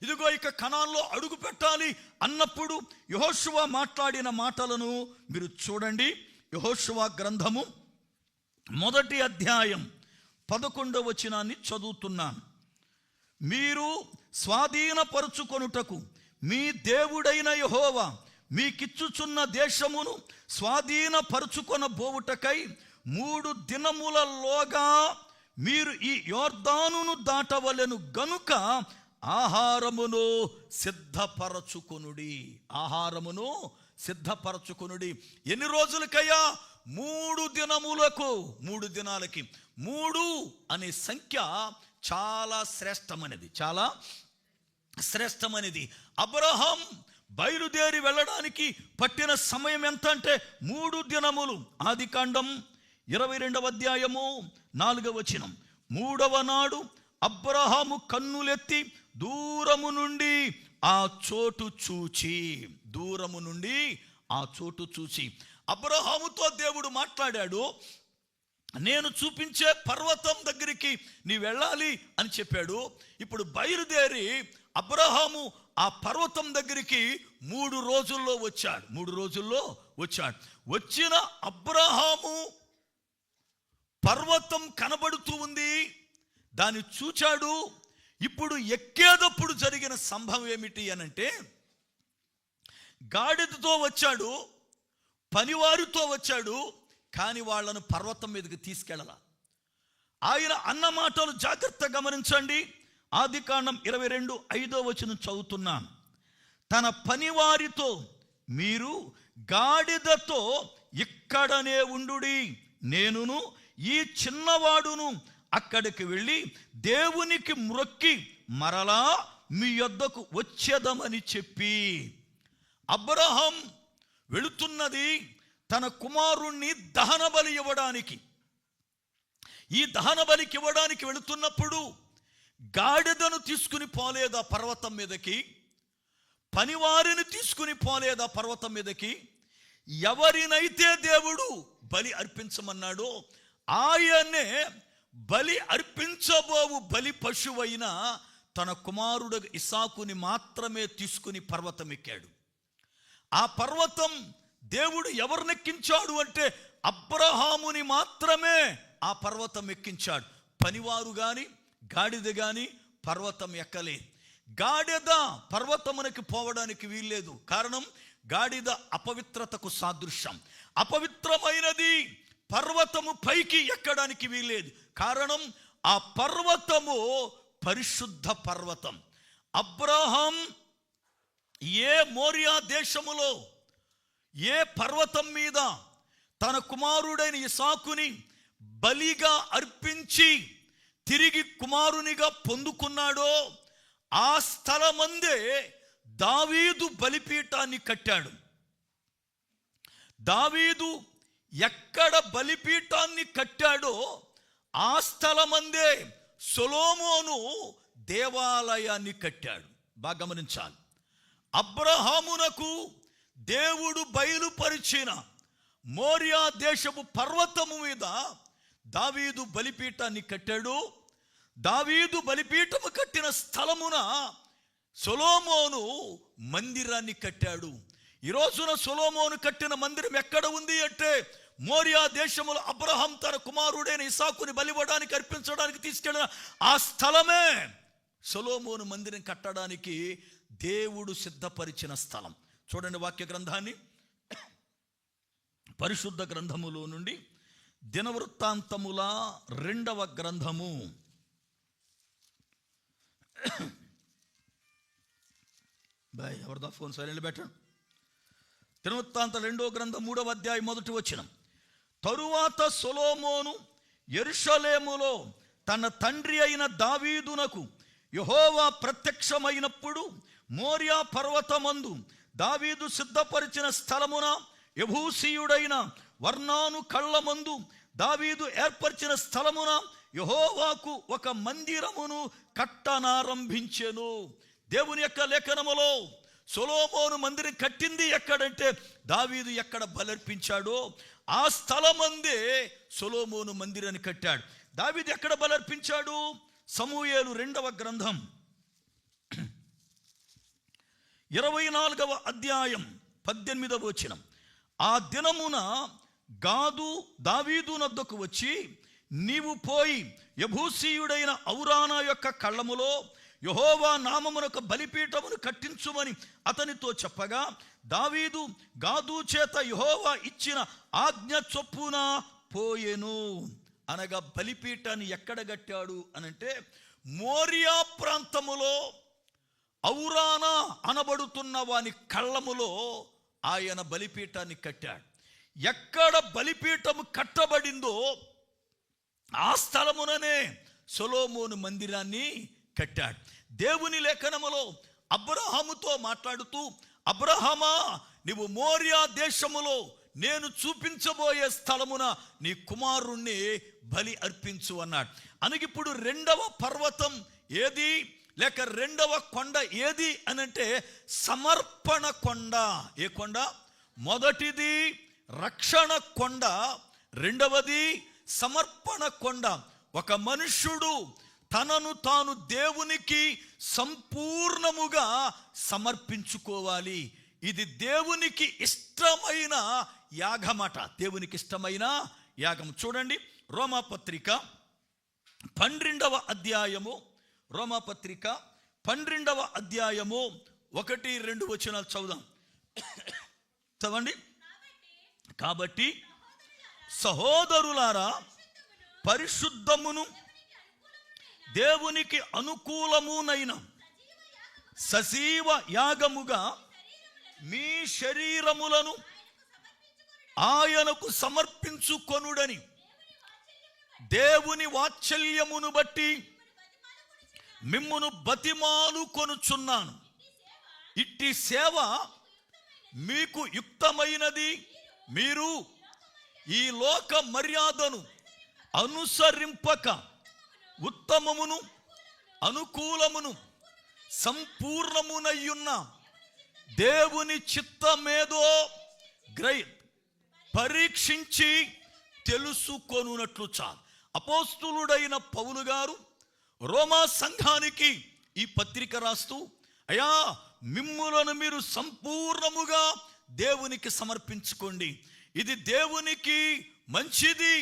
ఇదిగో ఇక కనాన్లో అడుగు పెట్టాలి అన్నప్పుడు యెహోషువ మాట్లాడిన మాటలను మీరు చూడండి. యెహోషువ గ్రంథము 1వ అధ్యాయం 11వ వచనాన్ని చదువుతున్నాను. మీరు స్వాధీనపరుచుకొనుటకు మీ దేవుడైన యెహోవా మీకిచ్చుచున్న దేశమును స్వాధీనపరుచుకొనబోవుటకై 3 దినములలోగా మీరు ఈ యోర్దానును దాటవలెను గనుక ఆహారమును సిద్ధపరచుకొనుడి. ఆహారమును సిద్ధపరచుకొనుడి. ఎన్ని రోజులకయ్యా? 3 దినములకు. 3 దినాలకి. 3 అనే సంఖ్య చాలా శ్రేష్టమైనది, చాలా శ్రేష్టమైనది. అబ్రహాం బయలుదేరి వెళ్ళడానికి పట్టిన సమయం ఎంత అంటే 3 దినములు. ఆదికాండం 22వ అధ్యాయము 4వ వచనం. 3వ నాడు అబ్రహాము కన్నులెత్తి దూరము నుండి ఆ చోటు చూచి అబ్రహాముతో దేవుడు మాట్లాడాడు. నేను చూపించే పర్వతం దగ్గరికి నీ వెళ్ళాలి అని చెప్పాడు. ఇప్పుడు బయలుదేరి అబ్రహాము ఆ పర్వతం దగ్గరికి 3 రోజుల్లో వచ్చాడు. వచ్చిన అబ్రహాము పర్వతం కనబడుతూ ఉంది, దాన్ని చూచాడు. ఇప్పుడు ఎక్కేటప్పుడు జరిగిన సంభవం ఏమిటి అనంటే, గాడిదతో వచ్చాడు, పనివారితో వచ్చాడు, కానీ వాళ్ళను పర్వతం మీదకి తీసుకెళ్ళాల. ఆయన అన్న మాటలు జాగ్రత్తగా గమనించండి. ఆదికాండం 22:5వ వచనం చదువుతున్నాను. తన పనివారితో, మీరు గాడిదతో ఇక్కడనే ఉండుడి, నేనును ఈ చిన్నవాడును అక్కడికి వెళ్ళి దేవునికి మ్రొక్కి మరలా మీ యొద్దకు వచ్చేదమని చెప్పి. అబ్రహాం వెళుతున్నది తన కుమారుణ్ణి దహన బలి ఇవ్వడానికి. ఈ దహన బలికి ఇవ్వడానికి వెళుతున్నప్పుడు గాడిదను తీసుకుని పోలేదా పర్వతం మీదకి, పనివారిని తీసుకుని పోలేదా పర్వతం మీదకి. ఎవరినైతే దేవుడు బలి అర్పించమన్నాడో ఆయనే బలి అర్పించబోవు బలి పశువైన తన కుమారుడు ఇస్సాకుని మాత్రమే తీసుకుని పర్వతం ఎక్కాడు. ఆ పర్వతం దేవుడు ఎవరినెక్కించాడు అంటే అబ్రహాముని మాత్రమే ఆ పర్వతం ఎక్కించాడు. పనివారు గాని గాడిద గాని పర్వతం ఎక్కలే. గాడిద పర్వతమునకి పోవడానికి వీల్లేదు. కారణం, గాడిద అపవిత్రతకు సాదృశ్యం. అపవిత్రమైనది పర్వతము పైకి ఎక్కడానికి వీల్లేదు. కారణం, ఆ పర్వతము పరిశుద్ధ పర్వతం. అబ్రహాం ఏ మోరియా దేశములో ఏ పర్వతం మీద తన కుమారుడైన ఇస్సాకుని బలిగా అర్పించి తిరిగి కుమారునిగా పొందుకున్నాడో ఆ స్థలమందే దావీదు బలిపీఠాన్ని కట్టాడు. దావీదు ఎక్కడ బలిపీఠాన్ని కట్టాడో ఆ స్థలమందే సొలొమోను దేవాలయాన్ని కట్టాడు. బాగా గమనించాలి. అబ్రహామునకు దేవుడు బయలుపరిచిన మోరియా దేశపు పర్వతము మీద దావీదు బలిపీఠాన్ని కట్టాడు. దావీదు బలిపీఠము కట్టిన స్థలమున సొలొమోను మందిరాన్ని కట్టాడు. ఈ రోజున సొలొమోను కట్టిన మందిరం ఎక్కడ ఉంది అంటే, మోరియా దేశములో అబ్రహాం తన కుమారుడైన ఇస్సాకుని బలివ్వడానికి అర్పించడానికి తీసుకెళ్ళిన ఆ స్థలమే సొలొమోను మందిరం కట్టడానికి దేవుడు సిద్ధపరిచిన స్థలం. చూడండి వాక్య గ్రంథాన్ని. పరిశుద్ధ గ్రంథములో నుండి దినవృత్తాంతముల 2వ గ్రంథము ఎవరిదా ఫోన్ సైలెంట్ పెట్టండి. దినవృత్తాంత 2వ గ్రంథం 3వ అధ్యాయం 1వ వచనం. తరువాత సొలొమోను యెరూషలేములో తన తండ్రి అయిన దావీదునకు యెహోవా ప్రత్యక్షమైనప్పుడు మోరియా పర్వతమందు దావీదు సిద్ధపరిచిన స్థలమున యెబూసీయుడైన వర్నాను కళ్ళమందు దావీదు ఏర్పరిచిన స్థలమున యెహోవాకు ఒక మందిరమును కట్టనారంభించెను. దేవుని యొక్క లేఖనములో సొలొమోను మందిరం కట్టింది ఎక్కడంటే, దావీదు ఎక్కడ బలర్పించాడో ఆ స్థలమందే సొలొమోను మందిరాన్ని కట్టాడు. దావీదు ఎక్కడ బలర్పించాడు? సమూయేలు 2వ గ్రంథం 24వ అధ్యాయం 18వ వచనం. ఆ దినమున గాదు దావీదు నద్దకు వచ్చి, నీవు పోయి యెబూసీయుడైన ఔరానా యొక్క కళ్ళములో యెహోవా నామమునకు బలిపీఠమును కట్టించుమని అతనితో చెప్పగా, దావీదు గాదు చేత యెహోవా ఇచ్చిన ఆజ్ఞ చొప్పున పోయెను. అనగా బలిపీఠాన్ని ఎక్కడ కట్టాడు అనంటే, మోరియా ప్రాంతములో ఔరానా అనబడుతున్న వాని కళ్ళములో ఆయన బలిపీఠాన్ని కట్టాడు. ఎక్కడ బలిపీఠము కట్టబడిందో ఆ స్థలముననే సొలొమోను మందిరాన్ని కట్టాడు. దేవుని లేఖనములో అబ్రహాముతో మాట్లాడుతూ, అబ్రహామా, నీవు మోరియా దేశములో నేను చూపించబోయే స్థలమున నీ కుమారుణ్ణి బలి అర్పించు అన్నాడు. అనగిప్పుడు రెండవ పర్వతం ఏది, లేక రెండవ కొండ ఏది అనంటే సమర్పణ కొండ. ఏ కొండ? మొదటిది రక్షణ కొండ, రెండవది సమర్పణ కొండ. ఒక మనుష్యుడు తనను తాను దేవునికి సంపూర్ణముగా సమర్పించుకోవాలి. ఇది దేవునికి ఇష్టమైన యాగమట, దేవునికి ఇష్టమైన యాగం. చూడండి, రోమాపత్రిక 12వ అధ్యాయము, రోమాపత్రిక 12వ అధ్యాయము 1-2 వచనాలు చదువుదాం. చదవండి. కాబట్టి సహోదరులారా, పరిశుద్ధమును దేవునికి అనుకూలమునైన సజీవ యాగముగా మీ శరీరములను ఆయనకు సమర్పించుకొనుడని దేవుని వాత్సల్యమును బట్టి మిమ్మును బతిమాలు కొనుచున్నాను. ఇట్టి సేవ మీకు యుక్తమైనది. మీరు ఈ లోక మర్యాదను అనుసరింపక ఉత్తమమును అనుకూలమును సంపూర్ణమునయ్యున్న దేవుని చిత్తమేదో పరీక్షించి తెలుసుకొనున్నట్లు చాలు. అపోస్తులుడైన పౌలు గారు రోమా సంఘానికి ఈ పత్రిక రాస్తూ, అయ్యా, మిమ్ములను మీరు సంపూర్ణముగా దేవునికి సమర్పించుకోండి. ఇది దేవునికి మంచిది,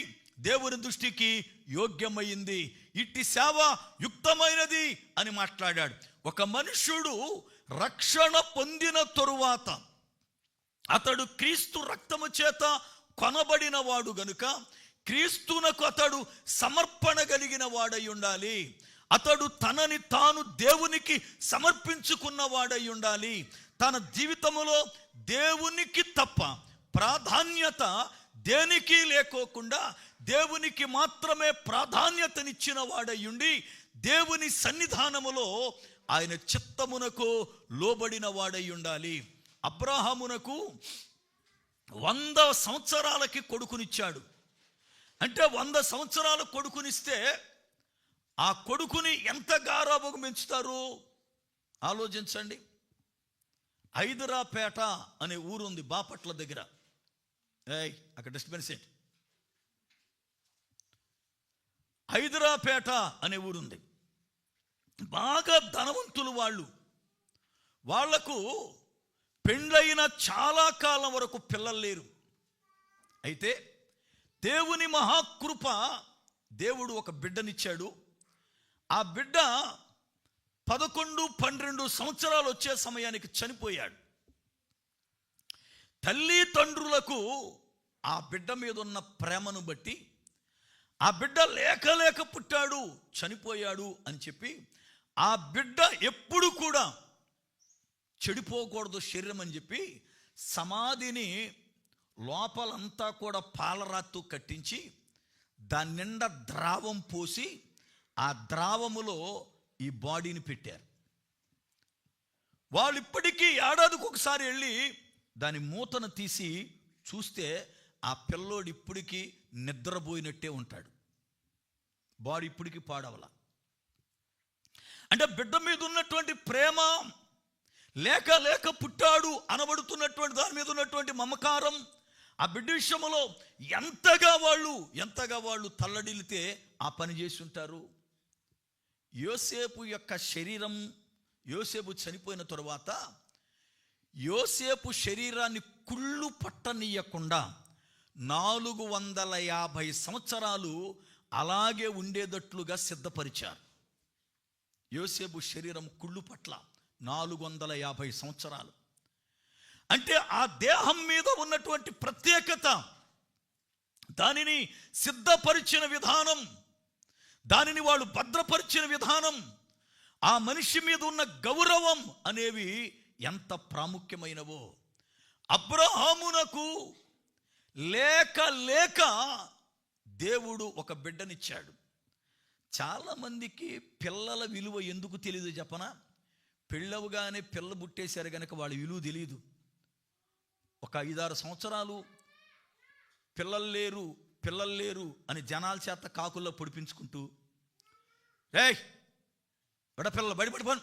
దేవుని దృష్టికి యోగ్యమైంది, ఇట్టి సేవ యుక్తమైనది అని మాట్లాడాడు. ఒక మనుష్యుడు రక్షణ పొందిన తరువాత అతడు క్రీస్తు రక్తము చేత కొనబడిన వాడు గనుక క్రీస్తునకు అతడు సమర్పణ కలిగిన వాడై ఉండాలి. అతడు తనని తాను దేవునికి సమర్పించుకున్న వాడై ఉండాలి. తన జీవితంలో దేవునికి తప్ప ప్రాధాన్యత దేనికి లేకోకుండా దేవునికి మాత్రమే ప్రాధాన్యతనిచ్చిన వాడయ్యుండి దేవుని సన్నిధానములో ఆయన చిత్తమునకు లోబడిన వాడై ఉండాలి. అబ్రాహామునకు 100 సంవత్సరాలకి కొడుకునిచ్చాడు. అంటే 100 సంవత్సరాల కొడుకునిస్తే ఆ కొడుకుని ఎంత గారాబోగు పెంచుతారు ఆలోచించండి. హైదరాపేట అనే ఊరు ఉంది బాపట్ల దగ్గర. అక్కడ డస్ట్బిన్ సెట్. హైదరాపేట అనే ఊరుంది. బాగా ధనవంతులు వాళ్ళు. వాళ్లకు పెండ్లైన చాలా కాలం వరకు పిల్లలు లేరు. అయితే దేవుని మహాకృప, దేవుడు ఒక బిడ్డనిచ్చాడు. ఆ బిడ్డ 11-12 సంవత్సరాలు వచ్చే సమయానికి చనిపోయాడు. తల్లిదండ్రులకు ఆ బిడ్డ మీద ఉన్న ప్రేమను బట్టి, ఆ బిడ్డ లేక పుట్టాడు, చనిపోయాడు అని చెప్పి, ఆ బిడ్డ ఎప్పుడు కూడా చెడిపోకూడదు శరీరం అని చెప్పి సమాధిని లోపలంతా కూడా పాలరాత్తు కట్టించి దాని నిండా ద్రావం పోసి ఆ ద్రావములో ఈ బాడీని పెట్టారు. వాళ్ళు ఇప్పటికీ ఏడాదికి ఒకసారి వెళ్ళి దాని మూతను తీసి చూస్తే ఆ పిల్లోడు ఇప్పటికీ నిద్రపోయినట్టే ఉంటాడు. బాడీ ఇప్పటికీ పాడవల. అంటే బిడ్డ మీద ఉన్నటువంటి ప్రేమ, లేక పుట్టాడు అనబడుతున్నటువంటి దాని మీద ఉన్నటువంటి మమకారం, ఆ బిడ్డ విషయంలో ఎంతగా వాళ్ళు తల్లడిల్లితే ఆ పని చేసి ఉంటారు. యోసేపు యొక్క శరీరం, యోసేపు చనిపోయిన తరువాత యోసేపు శరీరాన్ని కుళ్ళు పట్టనీయకుండా 450 సంవత్సరాలు అలాగే ఉండేటట్లుగా సిద్ధపరిచారు. యోసేపు శరీరం కుళ్ళు పట్ల 450 సంవత్సరాలు. అంటే ఆ దేహం మీద ఉన్నటువంటి ప్రత్యేకత, దానిని సిద్ధపరిచిన విధానం, దానిని వాళ్ళు భద్రపరిచిన విధానం, ఆ మనిషి మీద ఉన్న గౌరవం అనేవి ఎంత ప్రాముఖ్యమైనవో. అబ్రహామునకు లేక దేవుడు ఒక బిడ్డనిచ్చాడు. చాలామందికి పిల్లల విలువ ఎందుకు తెలియదు చెప్పనా? పెళ్ళవగానే పిల్ల పుట్టేశారు కనుక వాళ్ళ విలువ తెలియదు. ఒక 5-6 సంవత్సరాలు పిల్లలు లేరు అని జనాల చేత కాకుల్లో పొడిపించుకుంటూ, రేయ్ పిల్లలు బయటపడిపోను,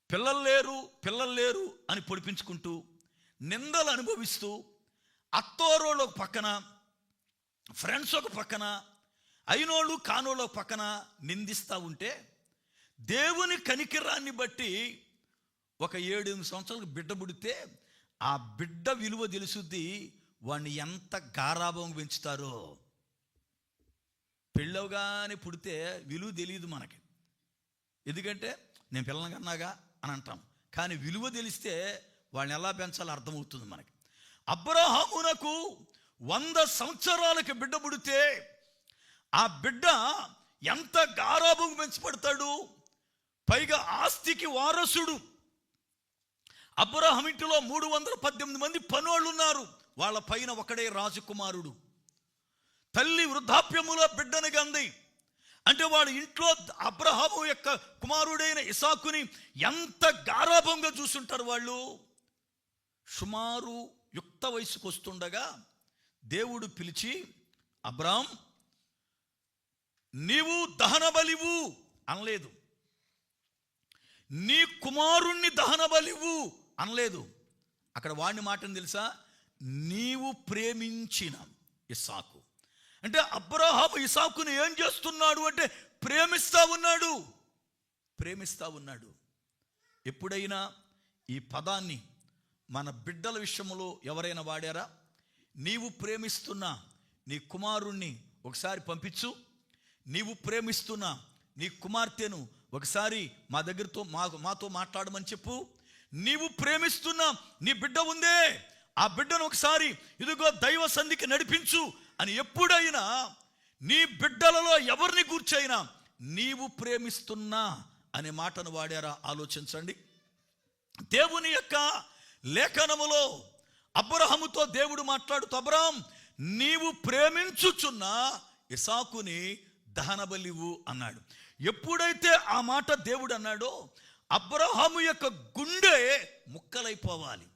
పిల్లలు లేరు అని పొడిపించుకుంటూ నిందలు అనుభవిస్తూ, అత్తోరోళ్ళు ఒక పక్కన, ఫ్రెండ్స్ ఒక పక్కన, అయినోళ్ళు కానోళ్ళు ఒక పక్కన నిందిస్తూ ఉంటే, దేవుని కనికరాన్ని బట్టి ఒక 7-8 సంవత్సరాలకు బిడ్డ పుడితే ఆ బిడ్డ విలువ తెలుసుద్ది. వాడిని ఎంత గారాభం పెంచుతారో. పెళ్ళవగానే పుడితే విలువ తెలియదు మనకి, ఎందుకంటే నేను పిల్లల్ని కన్నాగా అని అంటాం. కానీ విలువ తెలిస్తే వాళ్ళని ఎలా పెంచాలో అర్థమవుతుంది మనకి. అబ్రహామునకు 100 సంవత్సరాలకి బిడ్డ పుడితే ఆ బిడ్డ ఎంత గారాభం పెంచబడతాడు. పైగా ఆస్తికి వారసుడు. అబ్రహాము ఇంటిలో 318 మంది పనోళ్ళు ఉన్నారు. వాళ్ళ పైన ఒకడే రాజకుమారుడు. తల్లి వృద్ధాప్యములో బిడ్డను గంది. అంటే వాళ్ళ ఇంట్లో అబ్రహాము యొక్క కుమారుడైన ఇసాకుని ఎంత గారాభంగా చూస్తుంటారు వాళ్ళు. సుమారు యుక్త వయసుకు వస్తుండగా దేవుడు పిలిచి, అబ్రాం నీవు దహన బలివు అనలేదు, నీ కుమారుణ్ణి దహన బలివు అనలేదు. అక్కడ వాడిని మాటని తెలుసా? నీవు ప్రేమించిన ఇస్సాకు. అంటే అబ్రహాము ఇస్సాకుని ఏం చేస్తున్నాడు అంటే ప్రేమిస్తా ఉన్నాడు. ఎప్పుడైనా ఈ పదాన్ని మన బిడ్డల విషయంలో ఎవరైనా వాడారా? నీవు ప్రేమిస్తున్న నీ కుమారుణ్ణి ఒకసారి పంపించు, నీవు ప్రేమిస్తున్న నీ కుమార్తెను ఒకసారి మాతో మాట్లాడమని చెప్పు, నీవు ప్రేమిస్తున్న నీ బిడ్డ ఉందే ఆ బిడ్డను ఒకసారి ఇదిగో దైవ సంధికి నడిపించు అని ఎప్పుడైనా నీ బిడ్డలలో ఎవరిని గూర్చైనా నీవు ప్రేమిస్తున్నా అనే మాటను వాడారా? ఆలోచించండి. దేవుని యొక్క లేఖనములో అబ్రహాముతో దేవుడు మాట్లాడుతూ, అబ్రహాం నీవు ప్రేమించుచున్న ఇసాకుని దహన బలివు అన్నాడు. ఎప్పుడైతే ఆ మాట దేవుడు అన్నాడో అబ్రహాము యొక్క గుండె ముక్కలైపోవాలి.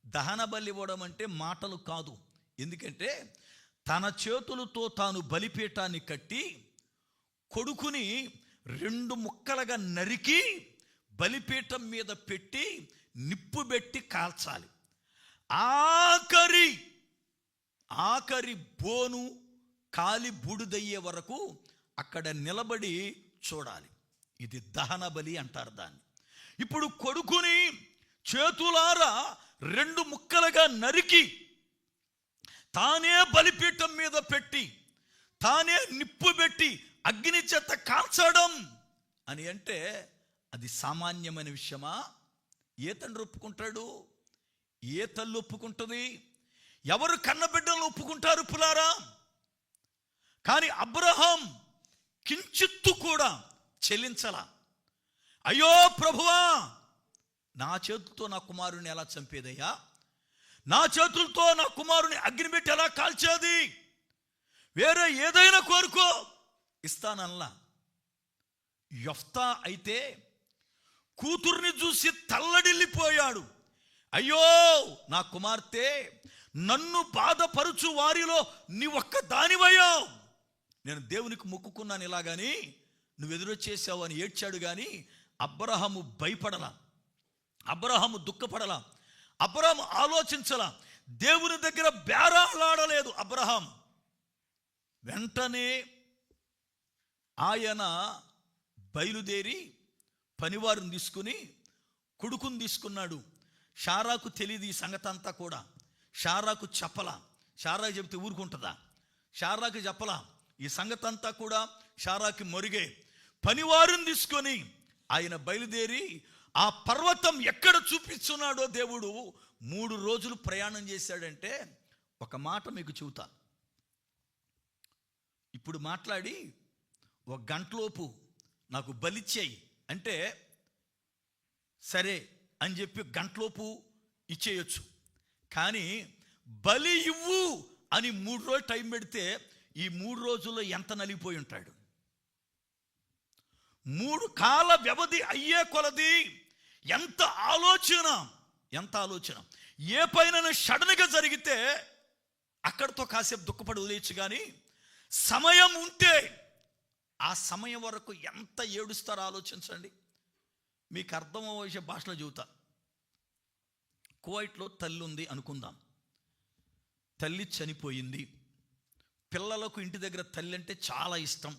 దహన బలి ఇవ్వడం అంటే మాటలు కాదు. ఎందుకంటే తన చేతులతో తాను బలిపీఠాన్ని కట్టి కొడుకుని 2 ముక్కలుగా నరికి బలిపీఠం మీద పెట్టి నిప్పు పెట్టి కాల్చాలి. ఆఖరి బోను కాలి బూడిదయ్యే వరకు అక్కడ నిలబడి చూడాలి. ఇది దహన బలి అంటారు దాన్ని. ఇప్పుడు కొడుకుని చేతులారా 2 ముక్కలుగా నరికి తానే బలిపీఠం మీద పెట్టి తానే నిప్పు పెట్టి అగ్ని చేత కాల్చడం అని అంటే అది సామాన్యమైన విషయమా? ఏ తండ్రి ఒప్పుకుంటాడు? ఏ తల్లి ఒప్పుకుంటుంది? ఎవరు కన్నబిడ్డలను ఒప్పుకుంటారు పులారా? కానీ అబ్రహాం కించిత్తు కూడా చెల్లించలా. అయ్యో ప్రభువా, నా చేతులతో నా కుమారుని ఎలా చంపేదయ్యా? నా చేతులతో నా కుమారుని అగ్ని పెట్టి ఎలా కాల్చేది? వేరే ఏదైనా కోరుకో ఇస్తానల్లా. యెఫ్తా అయితే కూతుర్ని చూసి తల్లడిల్లిపోయాడు. అయ్యో నా కుమార్తె, నన్ను బాధపరుచు వారిలో నీ ఒక్క దానివయ్యావు. నేను దేవునికి మొక్కుకున్నాను ఇలాగాని నువ్వు ఎదురొచ్చేసావు అని ఏడ్చాడు. కానీ అబ్రహాము భయపడలా, అబ్రహాము దుఃఖపడలా, అబ్రహాము ఆలోచించలా, దేవుని దగ్గర బేరాలాడలేదు. అబ్రహాం వెంటనే ఆయన బయలుదేరి పనివారిని తీసుకుని కొడుకుని తీసుకున్నాడు. షారాకు తెలియదు ఈ సంగతి అంతా కూడా. షారాకు చెప్పలా. షారాకు చెబితే ఊరుకుంటుందా? షారాకు చెప్పలా ఈ సంగతి అంతా కూడా. షారాకి మొరిగే పనివారిని తీసుకొని ఆయన బయలుదేరి ఆ పర్వతం ఎక్కడ చూపిస్తున్నాడో దేవుడు 3 రోజులు ప్రయాణం చేశాడంటే ఒక మాట మీకు చెబుతా. ఇప్పుడు మాట్లాడి 1 గంటలోపు నాకు బలిచ్చేయి అంటే సరే అని చెప్పి గంటలోపు ఇచ్చేయచ్చు. కానీ బలి ఇవ్వు అని 3 రోజులు టైం పెడితే ఈ 3 రోజుల్లో ఎంత నలిగిపోయి ఉంటాడు? 3 కాల వ్యవధి అయ్యే కొలది ఎంత ఆలోచన ఏ పైన సడన్గా జరిగితే అక్కడితో కాసేపు దుఃఖపడి వదిలేయచ్చు, కానీ సమయం ఉంటే ఆ సమయం వరకు ఎంత ఏడుస్తారో ఆలోచించండి. మీకు అర్థమయ్యే భాషలో చెబుతా. కువైట్లో తల్లి ఉంది అనుకుందాం. తల్లి చనిపోయింది. పిల్లలకు ఇంటి దగ్గర తల్లి అంటే చాలా ఇష్టం.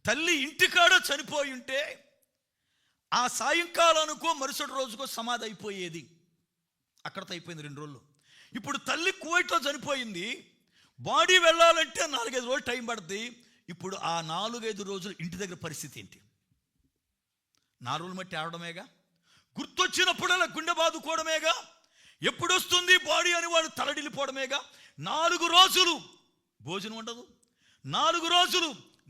తల్లి ఇంటికాడ చనిపోయి ఉంటే ఆ సాయంకాలానికో మరుసటి రోజుకో సమాధి అయిపోయేది. అక్కడితో అయిపోయింది 2 రోజులు. ఇప్పుడు తల్లి కువైట్లో చనిపోయింది, బాడీ వెళ్ళాలంటే 4-5 రోజులు టైం పడుతుంది. ఇప్పుడు ఆ 4-5 రోజులు ఇంటి దగ్గర పరిస్థితి ఏంటి? 4 రోజులు మట్టి ఆడడమేగా, గుర్తొచ్చినప్పుడల్లా గుండె బాదుకోవడమేగా, ఎప్పుడు వస్తుంది బాడీ అని వాడు తలడిల్లిపోవడమేగా. 4 రోజులు భోజనం ఉండదు, 4 రోజులు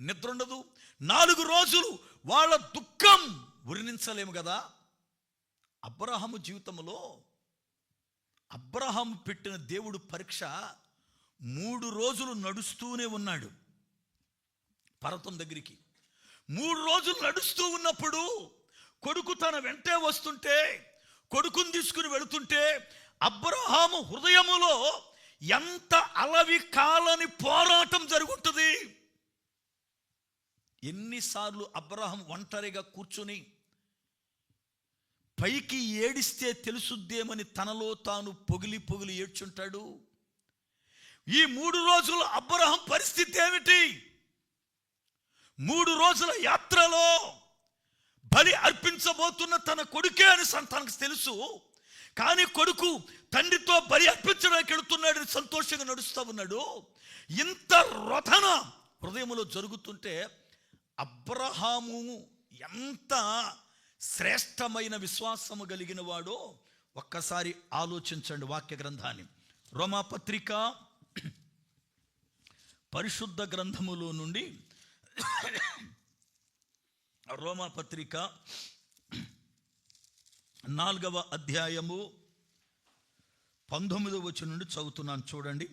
నిద్ర ఉండదు, 4 రోజులు వాళ్ళ దుఃఖం వర్ణించలేము కదా. అబ్రహాము జీవితంలో అబ్రహాం పెట్టిన దేవుడు పరీక్ష 3 రోజులు నడుస్తూనే ఉన్నాడు పర్వతం దగ్గరికి. 3 రోజులు నడుస్తూ ఉన్నప్పుడు కొడుకు తన వెంటే వస్తుంటే, కొడుకుని తీసుకుని వెళుతుంటే అబ్రహాము హృదయములో ఎంత అలవి కాలని పోరాటం జరుగుతుంది. ఎన్నిసార్లు అబ్రహాం ఒంటరిగా కూర్చొని పైకి ఏడిస్తే తెలుసుద్దేమని తనలో తాను పొగిలి పొగిలి ఏడ్చుంటాడు. ఈ 3 రోజులు అబ్రహాం పరిస్థితి ఏమిటి? 3 రోజుల యాత్రలో బలి అర్పించబోతున్న తన కొడుకే అని తనకు తెలుసు, కానీ కొడుకు తండ్రితో బలి అర్పించడానికి వెళుతున్నాడని సంతోషంగా నడుస్తూ ఉన్నాడు. ఇంత రోదన హృదయంలో జరుగుతుంటే అబ్రహాము ఎంత శ్రేష్టమైన విశ్వాసము కలిగిన వాడో ఒక్కసారి ఆలోచించండి. వాక్య గ్రంథాన్ని, రోమాపత్రిక పరిశుద్ధ గ్రంథములో నుండి రోమాపత్రిక 4వ అధ్యాయము 19వ వచనం నుండి చదువుతున్నాను, చూడండి.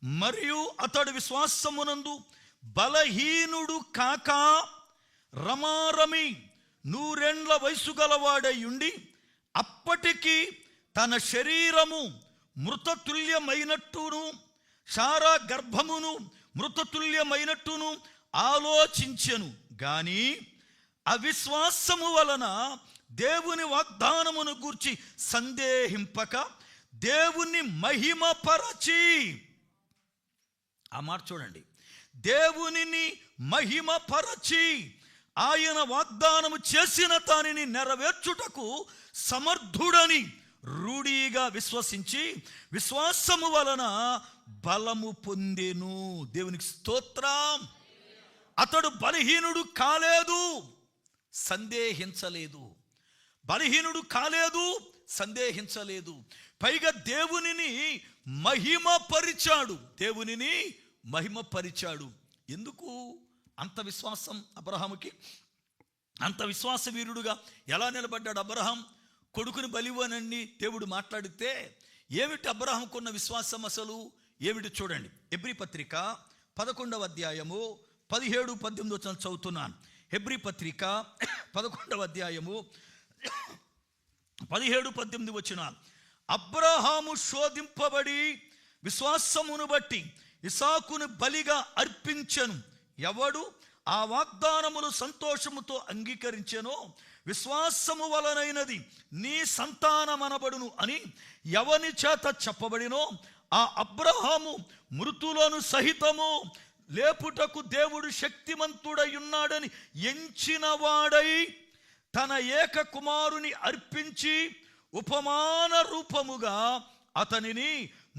మరియు అతడు విశ్వాసమునందు బలహీనుడు కాక రమారమి 100 ఏండ్ల వయసు గలవాడై ఉండి అప్పటికి తన శరీరము మృతతుల్యమైనట్టును శారా గర్భమును మృతతుల్యమైనట్టును ఆలోచించెను. గాని అవిశ్వాసము వలన దేవుని వాగ్దానమును గూర్చి సందేహింపక దేవుని మహిమపరచి, ఆ మాట చూడండి, దేవునిని మహిమపరచి ఆయన వాగ్దానము చేసిన దానిని నెరవేర్చుటకు సమర్థుడని రూఢిగా విశ్వసించి విశ్వాసము వలన బలము పొందెను. దేవునికి స్తోత్రం. అతడు బలహీనుడు కాలేదు, సందేహించలేదు. బలహీనుడు కాలేదు, సందేహించలేదు. పైగా దేవునిని మహిమపరిచాడు. దేవునిని మహిమపరిచాడు. ఎందుకు అంత విశ్వాసం అబ్రహాముకి? అంత విశ్వాస వీరుడుగా ఎలా నిలబడ్డాడు అబ్రహాం? కొడుకుని బలివ్వనని దేవుడు మాట్లాడితే ఏమిటి అబ్రహాంకున్న విశ్వాసం అసలు ఏమిటి చూడండి. హెబ్రీ పత్రిక 11వ అధ్యాయము 17-18 వచనం చదువుతున్నాను. హెబ్రీ పత్రిక 11వ అధ్యాయము 17-18 వచనాలు. అబ్రహాము శోధింపబడి విశ్వాసమును బట్టి ఇసాకును బలిగా అర్పించెను. ఎవడు ఆ వాగ్దానములు సంతోషముతో అంగీకరించెనో విశ్వాసము వలనైనది నీ సంతానమనబడును అని ఎవని చేత చెప్పబడినో ఆ అబ్రహాము మృతులను సహితము లేపుటకు దేవుడు శక్తిమంతుడై ఉన్నాడని ఎంచిన వాడై తన ఏక కుమారుని అర్పించి ఉపమాన రూపముగా అతనిని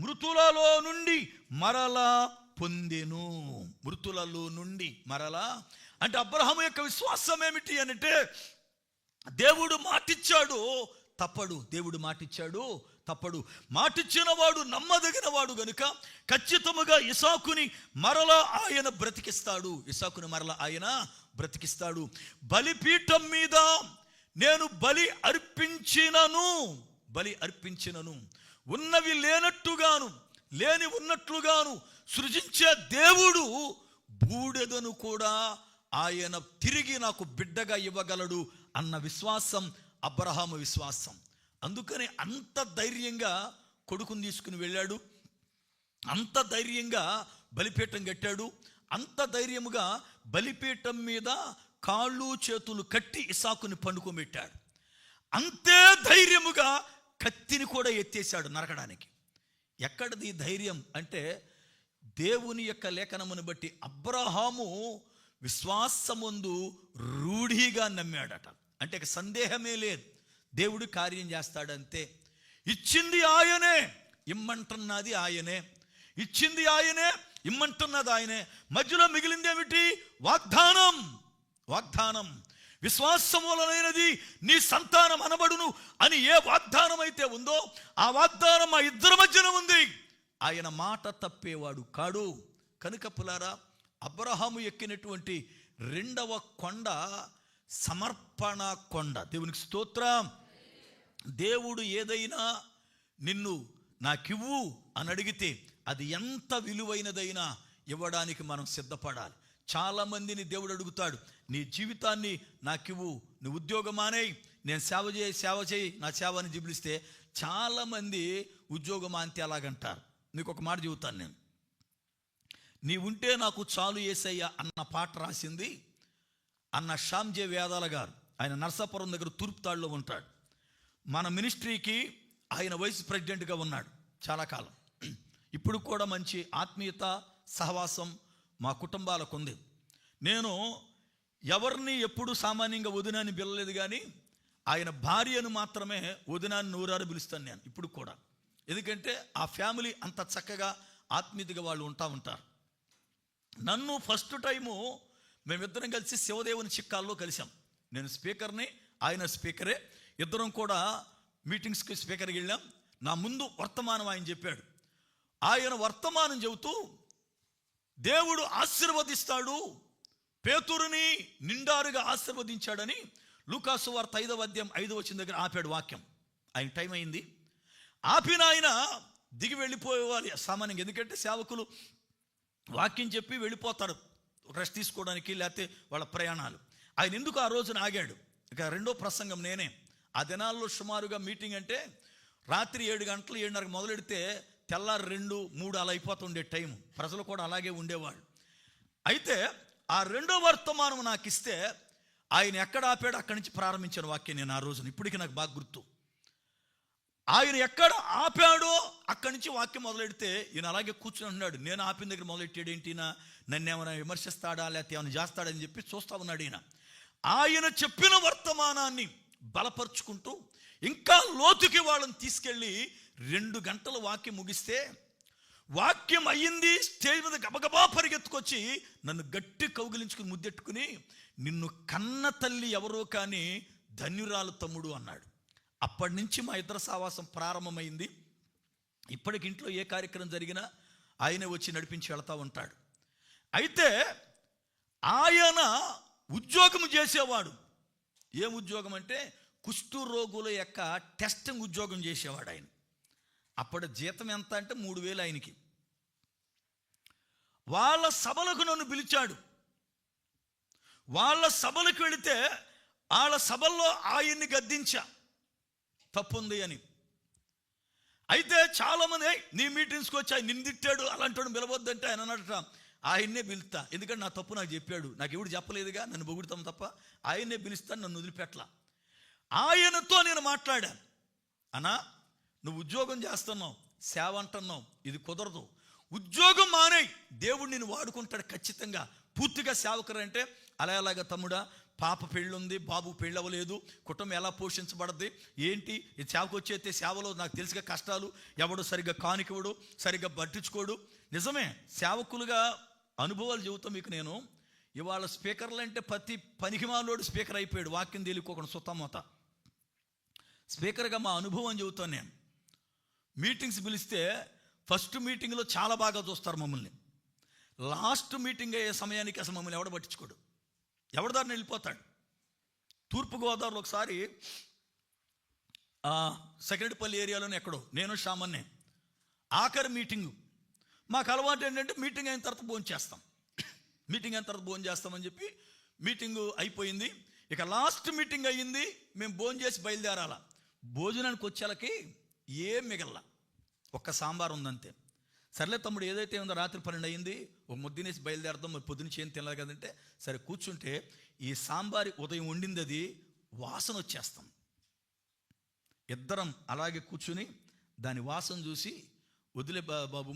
మృతులలో నుండి మరలా పొందెను. మృతులలో నుండి మరలా అంటే అబ్రహాము యొక్క విశ్వాసం ఏమిటి అంటే, దేవుడు మాటిచ్చాడు తప్పడు, దేవుడు మాటిచ్చాడు తప్పడు. మాటిచ్చిన వాడు నమ్మదగిన వాడు గనుక ఖచ్చితముగా ఇసాకుని మరలా ఆయన బ్రతికిస్తాడు. ఇసాకుని మరలా ఆయన బ్రతికిస్తాడు. బలిపీఠం మీద నేను బలి అర్పించినను ఉన్నవి లేనట్టుగాను లేని ఉన్నట్లుగాను సృజించే దేవుడు బూడిదను కూడా ఆయన తిరిగి నాకు బిడ్డగా ఇవ్వగలడు అన్న విశ్వాసం అబ్రహాము విశ్వాసం. అందుకని అంత ధైర్యంగా కొడుకుని తీసుకుని వెళ్ళాడు, అంత ధైర్యంగా బలిపీఠం కట్టాడు, అంత ధైర్యముగా బలిపీఠం మీద కాళ్ళు చేతులు కట్టి ఇసాకుని పండుకోబెట్టాడు. అంతే ధైర్యముగా కత్తిని కూడా ఎత్తేసాడు నరకడానికి. ఎక్కడిది ధైర్యం అంటే దేవుని యొక్క లేఖనమును బట్టి అబ్రహాము విశ్వాసముందు రూఢిగా నమ్మాడట. అంటే సందేహమే లేదు, దేవుడు కార్యం చేస్తాడంతే. ఇచ్చింది ఆయనే, ఇమ్మంటున్నది ఆయనే, ఇచ్చింది ఆయనే, ఇమ్మంటున్నది ఆయనే. మధ్యలో మిగిలింది ఏమిటి? వాగ్దానం. వాగ్దానం విశ్వాసమూలమైనది నీ సంతానం అనబడును అని ఏ వాగ్దానం అయితే ఉందో ఆ వాగ్దానం మా ఇద్దరి మధ్యన ఉంది. ఆయన మాట తప్పేవాడు కాడు. కనుక పులారా, అబ్రహాము ఎక్కినటువంటి రెండవ కొండ సమర్పణ కొండ. దేవునికి స్తోత్రం. దేవుడు ఏదైనా నిన్ను నాకివ్వు అని అడిగితే అది ఎంత విలువైనదైనా ఇవ్వడానికి మనం సిద్ధపడాలి. చాలామందిని దేవుడు అడుగుతాడు, నీ జీవితాన్ని నాకివ్వు, నీ ఉద్యోగం మానేయి, నేను సేవ చేయి, నా సేవని జిబిలిస్తే చాలామంది ఉద్యోగం అంతే అలాగంటారు. మీకు ఒక మాట చెబుతాను నేను. నీ ఉంటే నాకు చాలు యేసయ్య అన్న పాట రాసింది అన్న శ్యామ్జే వేదాల గారు. ఆయన నర్సాపురం దగ్గర తూర్పుతాడులో ఉంటాడు. మన మినిస్ట్రీకి ఆయన వైస్ ప్రెసిడెంట్గా ఉన్నాడు చాలా కాలం. ఇప్పుడు కూడా మంచి ఆత్మీయత సహవాసం మా కుటుంబాలకు ఉంది. నేను ఎవరిని ఎప్పుడు సామాన్యంగా వదినాన్ని పిలలేదు, కానీ ఆయన భార్యను మాత్రమే వదినాన్ని నూరారు పిలుస్తాను నేను ఇప్పుడు కూడా. ఎందుకంటే ఆ ఫ్యామిలీ అంత చక్కగా ఆత్మీయతగా వాళ్ళు ఉంటారు. నన్ను ఫస్ట్ టైము మేమిద్దరం కలిసి శివదేవుని చిక్కాల్లో కలిసాం. నేను స్పీకర్ని, ఆయన స్పీకరే. ఇద్దరం కూడా మీటింగ్స్కి స్పీకర్కి వెళ్ళాం. నా ముందు వర్తమానం ఆయన చెప్పాడు. ఆయన వర్తమానం చెబుతూ దేవుడు ఆశీర్వదిస్తాడు, పేతురుని నిండారుగా ఆశీర్వదించాడని లూకాసు వార్త 5వ అధ్యాయం 5వ వచనం దగ్గర ఆపాడు వాక్యం. ఆయన టైం అయింది. ఆపిన ఆయన దిగి వెళ్ళిపోయేవాళ్ళు సామాన్యంగా. ఎందుకంటే సేవకులు వాక్యం చెప్పి వెళ్ళిపోతారు రెస్ట్ తీసుకోవడానికి, లేకపోతే వాళ్ళ ప్రయాణాలు. ఆయన ఎందుకు ఆ రోజున ఆగాడు? ఇక రెండో ప్రసంగం నేనే. ఆ దినాల్లో సుమారుగా మీటింగ్ అంటే రాత్రి 7 గంటలు 7:30 మొదలెడితే తెల్లారి 2, 3 అలా అయిపోతుండే టైం. ప్రజలు కూడా అలాగే ఉండేవాళ్ళు. అయితే ఆ రెండో వర్తమానం నాకు ఇస్తే ఆయన ఎక్కడ ఆపాడో అక్కడి నుంచి ప్రారంభించిన వాక్యం నేను ఆ రోజున. ఇప్పటికీ నాకు బాగా గుర్తు. ఆయన ఎక్కడ ఆపాడో అక్కడి నుంచి వాక్యం మొదలెడితే ఈయన అలాగే కూర్చుని ఉన్నాడు. నేను ఆపిన దగ్గర మొదలెట్టాడు ఏంటినా, నన్ను ఏమైనా విమర్శిస్తాడా లేకపోతే ఏమైనా చేస్తాడని చెప్పి చూస్తూ ఉన్నాడు ఈయన. ఆయన చెప్పిన వర్తమానాన్ని బలపరుచుకుంటూ ఇంకా లోతుకి వాళ్ళని తీసుకెళ్ళి 2 గంటల వాక్యం ముగిస్తే, వాక్యం అయ్యింది, స్టేజ్ మీద గబగబా పరిగెత్తుకొచ్చి నన్ను గట్టి కౌగిలించుకుని ముద్దెట్టుకుని, నిన్ను కన్న తల్లి ఎవరో కానీ ధన్యురాలు తమ్ముడు అన్నాడు. అప్పటి నుంచి మా ఇద్దరు సావాసం ప్రారంభమైంది. ఇప్పటికి ఇంట్లో ఏ కార్యక్రమం జరిగినా ఆయనే వచ్చి నడిపించి వెళ్తూ ఉంటాడు. అయితే ఆయన ఉద్యోగం చేసేవాడు. ఏం ఉద్యోగం అంటే కుష్టు రోగుల యొక్క టెస్టింగ్ ఉద్యోగం చేసేవాడు ఆయన. అప్పుడు జీతం ఎంత అంటే 3,000 ఆయనకి. వాళ్ళ సభలకు నన్ను పిలిచాడు. వాళ్ళ సభలకు వెళితే వాళ్ళ సభల్లో ఆయన్ని గద్దించా, తప్పుంది అని. అయితే చాలామంది నీ మీటింగ్స్కి వచ్చి ఆయన నిందిట్టాడు అలాంటి పిలవద్దంటే ఆయన అన్నట ఆయన్నే పిలుస్తా, ఎందుకంటే నా తప్పు నాకు చెప్పాడు, నాకు ఎవడు చెప్పలేదుగా, నన్ను పొగుడుతాం తప్ప ఆయన్నే పిలుస్తాను, నన్ను వదిలిపెట్టలా. ఆయనతో నేను మాట్లాడాను. అన్నా, నువ్వు ఉద్యోగం చేస్తున్నావు, సేవ అంటున్నావు, ఇది కుదరదు, ఉద్యోగం మానేయి, దేవుడు నిన్ను వాడుకుంటాడు ఖచ్చితంగా. పూర్తిగా సేవకురంటే అలాగా తమ్ముడా, పాప పెళ్ళుంది, బాబు పెళ్ళవలేదు, కుటుంబం ఎలా పోషించబడద్ది ఏంటి, ఈ సేవకు వచ్చేస్తే సేవలో నాకు తెలిసిగా కష్టాలు, ఎవడు సరిగ్గా కానికివ్వడు, సరిగ్గా పట్టించుకోడు. నిజమే, సేవకులుగా అనుభవాలు చెబుతాం మీకు నేను. ఇవాళ స్పీకర్లు అంటే ప్రతి పనికిమాలోడు స్పీకర్ అయిపోయాడు, వాక్యం తేలికోకుండా సుత్తమోత. స్పీకర్గా మా అనుభవం చెబుతాను నేను. మీటింగ్స్ పిలిస్తే ఫస్ట్ మీటింగ్లో చాలా బాగా చూస్తారు మమ్మల్ని. లాస్ట్ మీటింగ్ అయ్యే సమయానికి అసలు మమ్మల్ని ఎవడ పట్టించుకోడు, ఎవరిదారిని వెళ్ళిపోతాడు. తూర్పుగోదావరిలో ఒకసారి సెకండ్పల్లి ఏరియాలోనే ఎక్కడో నేను షామన్నే ఆఖరి మీటింగు మాకు అలవాటు ఏంటంటే మీటింగ్ అయిన తర్వాత భోజనం చేస్తాం. మీటింగ్ అయిన తర్వాత భోజనం చేస్తామని చెప్పి మీటింగు అయిపోయింది. ఇక లాస్ట్ మీటింగ్ అయ్యింది, మేము భోజనం చేసి బయలుదేరాల. భోజనానికి వచ్చేలకి ఏం మిగల్లా, ఒక్క సాంబార్ ఉందంతే. సర్లే తమ్ముడు ఏదైతే ఉందో రాత్రి 12 అయ్యింది, ఒక ముద్దినేసి బయలుదేరదాం, మరి పొద్దునుంచి ఏం తినలేదు కదంటే సరే కూర్చుంటే ఈ సాంబారి ఉదయం వండింది అది వాసన వచ్చేస్తాం. ఇద్దరం అలాగే కూర్చుని దాని వాసన చూసి వదిలే బాబు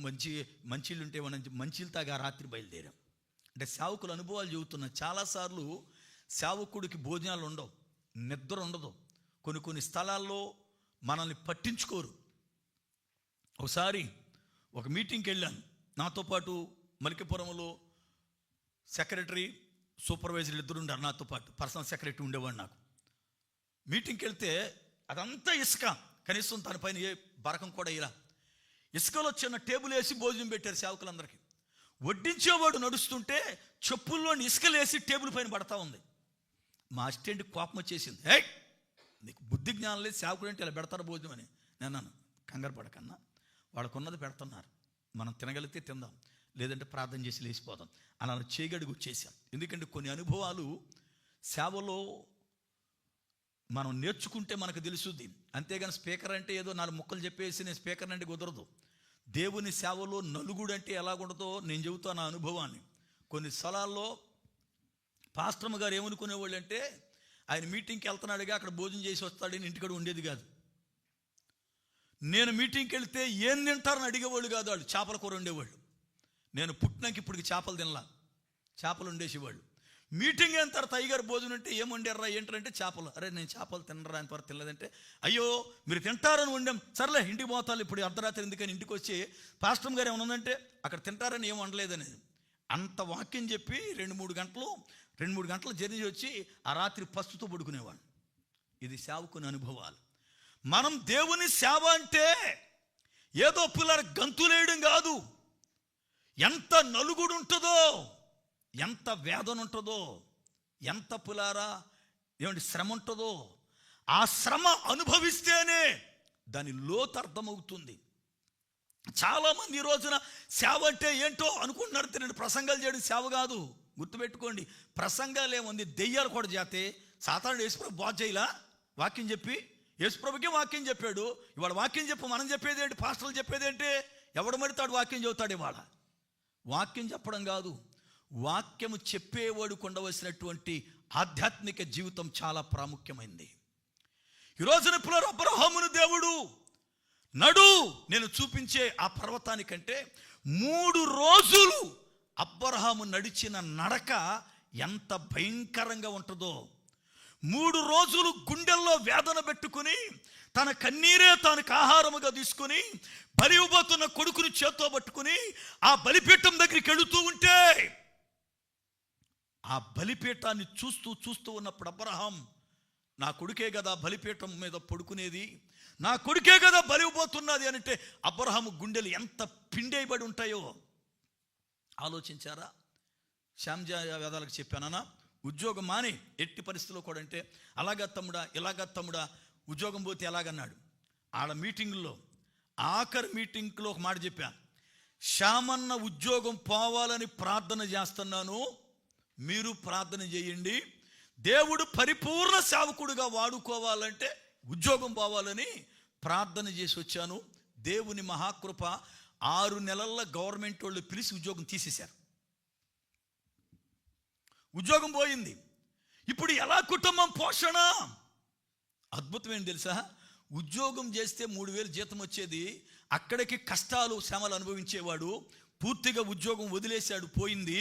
మంచిళ్ళు ఉంటే మంచిలు తాగా రాత్రి బయలుదేరాం. అంటే సేవకుల అనుభవాలు చెబుతున్నా. చాలాసార్లు సేవకుడికి భోజనాలు ఉండవు, నిద్ర ఉండదు, కొన్ని స్థలాల్లో మనల్ని పట్టించుకోరు. ఒకసారి ఒక మీటింగ్కి వెళ్ళాను, నాతో పాటు మలికిపురంలో సెక్రటరీ సూపర్వైజర్లు ఇద్దరు ఉండారు, నాతో పాటు పర్సనల్ సెక్రటరీ ఉండేవాడు. నాకు మీటింగ్కి వెళ్తే అదంతా ఇసుక, కనీసం తన పైన ఏ బరకం కూడా ఇలా ఇసుకలో చిన్న టేబుల్ వేసి భోజనం పెట్టారు సేవకులందరికీ. వడ్డించేవాడు నడుస్తుంటే చెప్పుల్లోని ఇసుకలేసి టేబుల్ పైన పడతా ఉంది. మా అసిస్టెంట్ కోపం వచ్చేసింది, హే నీకు బుద్ధి జ్ఞానం లేదు, సేవకుడు అంటే ఇలా పెడతారు భోజనం అని. నేను అన్నాను, కంగారు పడకన్నా, వాళ్ళకున్నది పెడుతున్నారు, మనం తినగలిగితే తిందాం, లేదంటే ప్రార్థన చేసి లేచిపోదాం అలా చేయగడిగి వచ్చేసాం. ఎందుకంటే కొన్ని అనుభవాలు సేవలో మనం నేర్చుకుంటే మనకు తెలుసుద్ది. అంతేగాని స్పీకర్ అంటే ఏదో 4 ముక్కలు చెప్పేసి నేను స్పీకర్ అంటే కుదరదు. దేవుని సేవలో నలుగుడు అంటే ఎలాగుండదో నేను చెబుతాను ఆ అనుభవాన్ని. కొన్ని స్థలాల్లో పాస్టర్మ గారు ఏమనుకునేవాళ్ళు అంటే ఆయన మీటింగ్కి వెళ్తున్నాడుగా అక్కడ భోజనం చేసి వస్తాడని ఇంటికాడ ఉండేది కాదు. నేను మీటింగ్కి వెళ్తే ఏం తింటారని అడిగేవాళ్ళు కాదు, వాళ్ళు చేపల కూర ఉండేవాళ్ళు. నేను పుట్టినాక ఇప్పటికి చేపలు తినలా, చేపలు ఉండేసేవాళ్ళు. మీటింగ్ అయిన తర్వాత అయ్యగారు భోజనం అంటే ఏం వండారా ఏంటంటే చేపలు. అరే నేను చేపలు తినరా అంతవరకు తినలేదంటే, అయ్యో మీరు తింటారని వండాం, సర్లే ఇంటికి పోతాను ఇప్పుడు అర్ధరాత్రి ఎందుకని ఇంటికి వచ్చి పాస్టర్ గారు ఏమైనా ఉందంటే అక్కడ తింటారని ఏం వండలేదనేది. అంత వాక్యం చెప్పి 2-3 గంటలు జర్నీ వచ్చి ఆ రాత్రి పస్తుతో పడుకునేవాడు. ఇది సేవకుని అనుభవాలు. మనం దేవుని సేవ అంటే ఏదో పిల్లల గంతులేయడం కాదు. ఎంత నలుగుడు ఉంటుందో, ఎంత వేదన ఉంటుందో, ఎంత పులారా ఏమంటే శ్రమ ఉంటుందో, ఆ శ్రమ అనుభవిస్తేనే దాని లోతు అర్థమవుతుంది. చాలామంది ఈ రోజున సేవ అంటే ఏంటో అనుకుంటున్నారు. తినండి, ప్రసంగాలు చేయడం సేవ కాదు. గుర్తుపెట్టుకోండి, ప్రసంగాలు ఏముంది, దెయ్యాలు కూడా చేస్తే సాతానుడు యేసుప్రభు బాగా చేయలా వాక్యం చెప్పి, యేసుప్రభుకే వాక్యం చెప్పాడు. ఇవాళ వాక్యం చెప్పు మనం చెప్పేది ఏంటి, పాస్టర్లు చెప్పేది ఏంటి, ఎవడు మడితాడు వాక్యం చెబుతాడు. ఇవాళ వాక్యం చెప్పడం కాదు, వాక్యము చెప్పేవాడు ఉండవలసినటువంటి ఆధ్యాత్మిక జీవితం చాలా ప్రాముఖ్యమైంది. ఈ రోజున పిల్లలు అబ్రహామును దేవుడు నడు నేను చూపించే ఆ పర్వతానికంటే 3 రోజులు అబ్రహాము నడిచిన నడక ఎంత భయంకరంగా ఉంటుందో. 3 రోజులు గుండెల్లో వేదన పెట్టుకుని తన కన్నీరే తనకు ఆహారముగా తీసుకుని బలి ఇవ్వబోతున్న కొడుకుని చేత్తో పట్టుకుని ఆ బలిపీఠం దగ్గరికి వెళుతూ ఉంటే ఆ బలిపీఠాన్ని చూస్తూ ఉన్నప్పుడు అబ్రహాం, నా కొడుకే కదా బలిపీఠం మీద పడుకునేది, నా కొడుకే కదా బలి ఇవ్వబోతున్నది అని అంటే అబ్రహాము గుండెలు ఎంత పిండేయబడి ఉంటాయో ఆలోచించారా? శ్యామ్జా వేదాలకు చెప్పానన్నా, ఉద్యోగం మాని ఎట్టి పరిస్థితుల్లో కూడా అంటే అలాగా తమ్ముడా ఇలాగా తమ్ముడా ఉద్యోగం పోతే ఎలాగన్నాడు. ఆడ మీటింగ్లో ఆఖరి మీటింగ్లో ఒక మాట చెప్పాను, శ్యామన్న ఉద్యోగం పోవాలని ప్రార్థన చేస్తున్నాను, మీరు ప్రార్థన చేయండి. దేవుడు పరిపూర్ణ సేవకుడిగా వాడుకోవాలంటే ఉద్యోగం పోవాలని ప్రార్థన చేసి వచ్చాను. దేవుని మహాకృప 6 నెలల్లో గవర్నమెంట్ వాళ్ళు పిలిచి ఉద్యోగం తీసేశారు. ఉద్యోగం పోయింది. ఇప్పుడు ఎలా కుటుంబం పోషణ? అద్భుతం ఏంటి తెలుసా? ఉద్యోగం చేస్తే 3,000 జీతం వచ్చేది, అక్కడికి కష్టాలు శ్రమలు అనుభవించేవాడు. పూర్తిగా ఉద్యోగం వదిలేశాడు, పోయింది,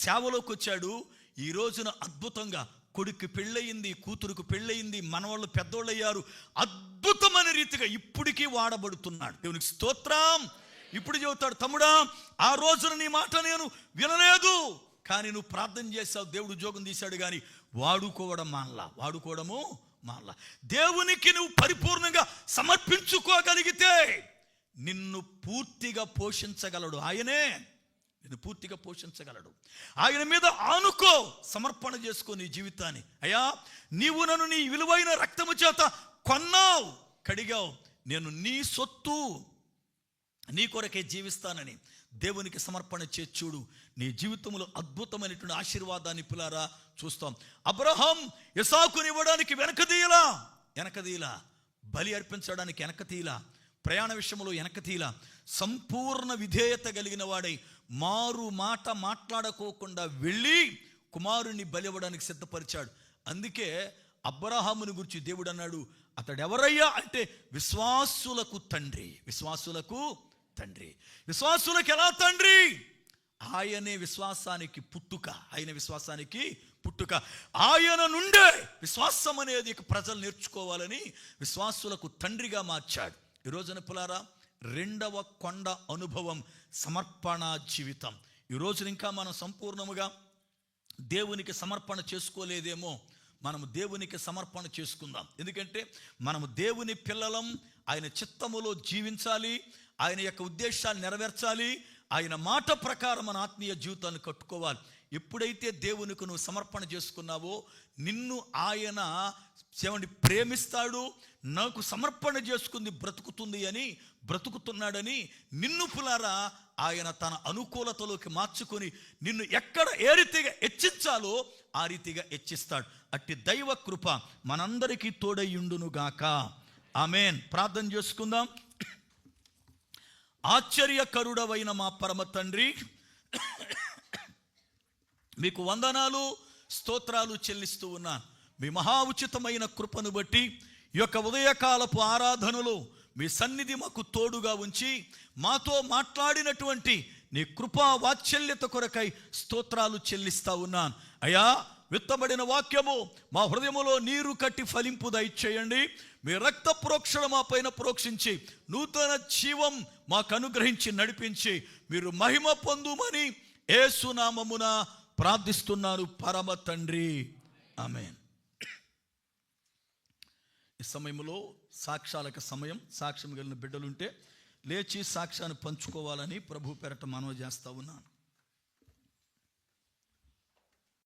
సేవలోకి వచ్చాడు. ఈ రోజున అద్భుతంగా కొడుకు పెళ్ళయింది, కూతురుకు పెళ్ళయింది, మనవాళ్ళు పెద్దోళ్ళు అయ్యారు. అద్భుతమైన రీతిగా ఇప్పటికీ వాడబడుతున్నాడు. దేవునికి స్తోత్రం. ఇప్పుడు చెబుతాడు, తమ్ముడా ఆ రోజున నీ మాట నేను వినలేదు, కానీ నువ్వు ప్రార్థన చేసావు, దేవుడు ఉద్యోగం తీశాడు, కానీ వాడుకోవడము మానలా. దేవునికి నువ్వు పరిపూర్ణంగా సమర్పించుకోగలిగితే నిన్ను పూర్తిగా పోషించగలడు. ఆయనే నిన్ను పూర్తిగా పోషించగలడు. ఆయన మీద ఆనుకో, సమర్పణ చేసుకో నీ జీవితాన్ని. అయ్యా నీవు నన్ను నీ విలువైన రక్తము చేత కొన్నావు, కడిగావు, నేను నీ సొత్తు, నీ కొరకే జీవిస్తానని దేవునికి సమర్పణ చేసి చూడు, నీ జీవితంలో అద్భుతమైనటువంటి ఆశీర్వాదాన్ని పిల్లారా చూస్తాం. అబ్రహాం ఇస్సాకుని ఇవ్వడానికి వెనకదీలా, బలి అర్పించడానికి వెనకతీలా, ప్రయాణ విషయంలో వెనకతీలా, సంపూర్ణ విధేయత కలిగిన వాడై మారు మాట మాట్లాడుకోకుండా వెళ్ళి కుమారుని బలి ఇవ్వడానికి సిద్ధపరిచాడు. అందుకే అబ్రహాముని గురించి దేవుడు అన్నాడు, అతడు ఎవరయ్యా అంటే విశ్వాసులకు తండ్రి. విశ్వాసులకు ఎలా తండ్రి? ఆయనే విశ్వాసానికి పుట్టుక. ఆయన నుండే విశ్వాసం అనేది ప్రజలు నేర్చుకోవాలని విశ్వాసులకు తండ్రిగా మార్చాడు. ఈ రోజున పిల్లారా, రెండవ కొండ అనుభవం సమర్పణ జీవితం. ఈ రోజున ఇంకా మనం సంపూర్ణముగా దేవునికి సమర్పణ చేసుకోలేదేమో, మనము దేవునికి సమర్పణ చేసుకుందాం. ఎందుకంటే మనము దేవుని పిల్లలం, ఆయన చిత్తములో జీవించాలి, ఆయన యొక్క ఉద్దేశాలు నెరవేర్చాలి, ఆయన మాట ప్రకారం మన ఆత్మీయ జీవితాన్ని కట్టుకోవాలి. ఎప్పుడైతే దేవునికి నువ్వు సమర్పణ చేసుకున్నావో నిన్ను ఆయన ప్రేమిస్తాడు. నాకు సమర్పణ చేసుకుంది బ్రతుకుతున్నాడని నిన్ను పులారా ఆయన తన అనుకూలతలోకి మార్చుకొని నిన్ను ఎక్కడ ఏ రీతిగా హెచ్చించాలో ఆ రీతిగా హెచ్చిస్తాడు. అట్టి దైవ కృప మనందరికీ తోడయ్యుండునుగాక. ఆమేన్. ప్రార్థన చేసుకుందాం. ఆశ్చర్యకరుడవైన మా పరమ తండ్రి, మీకు వందనాలు స్తోత్రాలు చెల్లిస్తూ ఉన్నాను. మీ మహా ఉచితమైన కృపను బట్టి ఈ యొక్క ఉదయకాలపు ఆరాధనలో మీ సన్నిధి మాకు తోడుగా ఉంచి మాతో మాట్లాడినటువంటి నీ కృపా వాత్సల్యత కొరకై స్తోత్రాలు చెల్లిస్తా ఉన్నాను. అయ్యా, విత్తబడిన వాక్యము మా హృదయములో నీరు కట్టి ఫలింపు దయచేయండి. మీ రక్త ప్రోక్షణ మా పైన ప్రోక్షించి నూతన జీవం మాకు అనుగ్రహించి నడిపించి మీరు మహిమ పొందుమని యేసు నామమున ప్రార్థిస్తున్నాను పరమ తండ్రి. ఆమేన్. ఈ సమయంలో సాక్ష్యాలకు సమయం. సాక్ష్యం కలిగిన బిడ్డలుంటే లేచి సాక్ష్యాన్ని పంచుకోవాలని ప్రభు పేరట మనవి చేస్తా ఉన్నాను.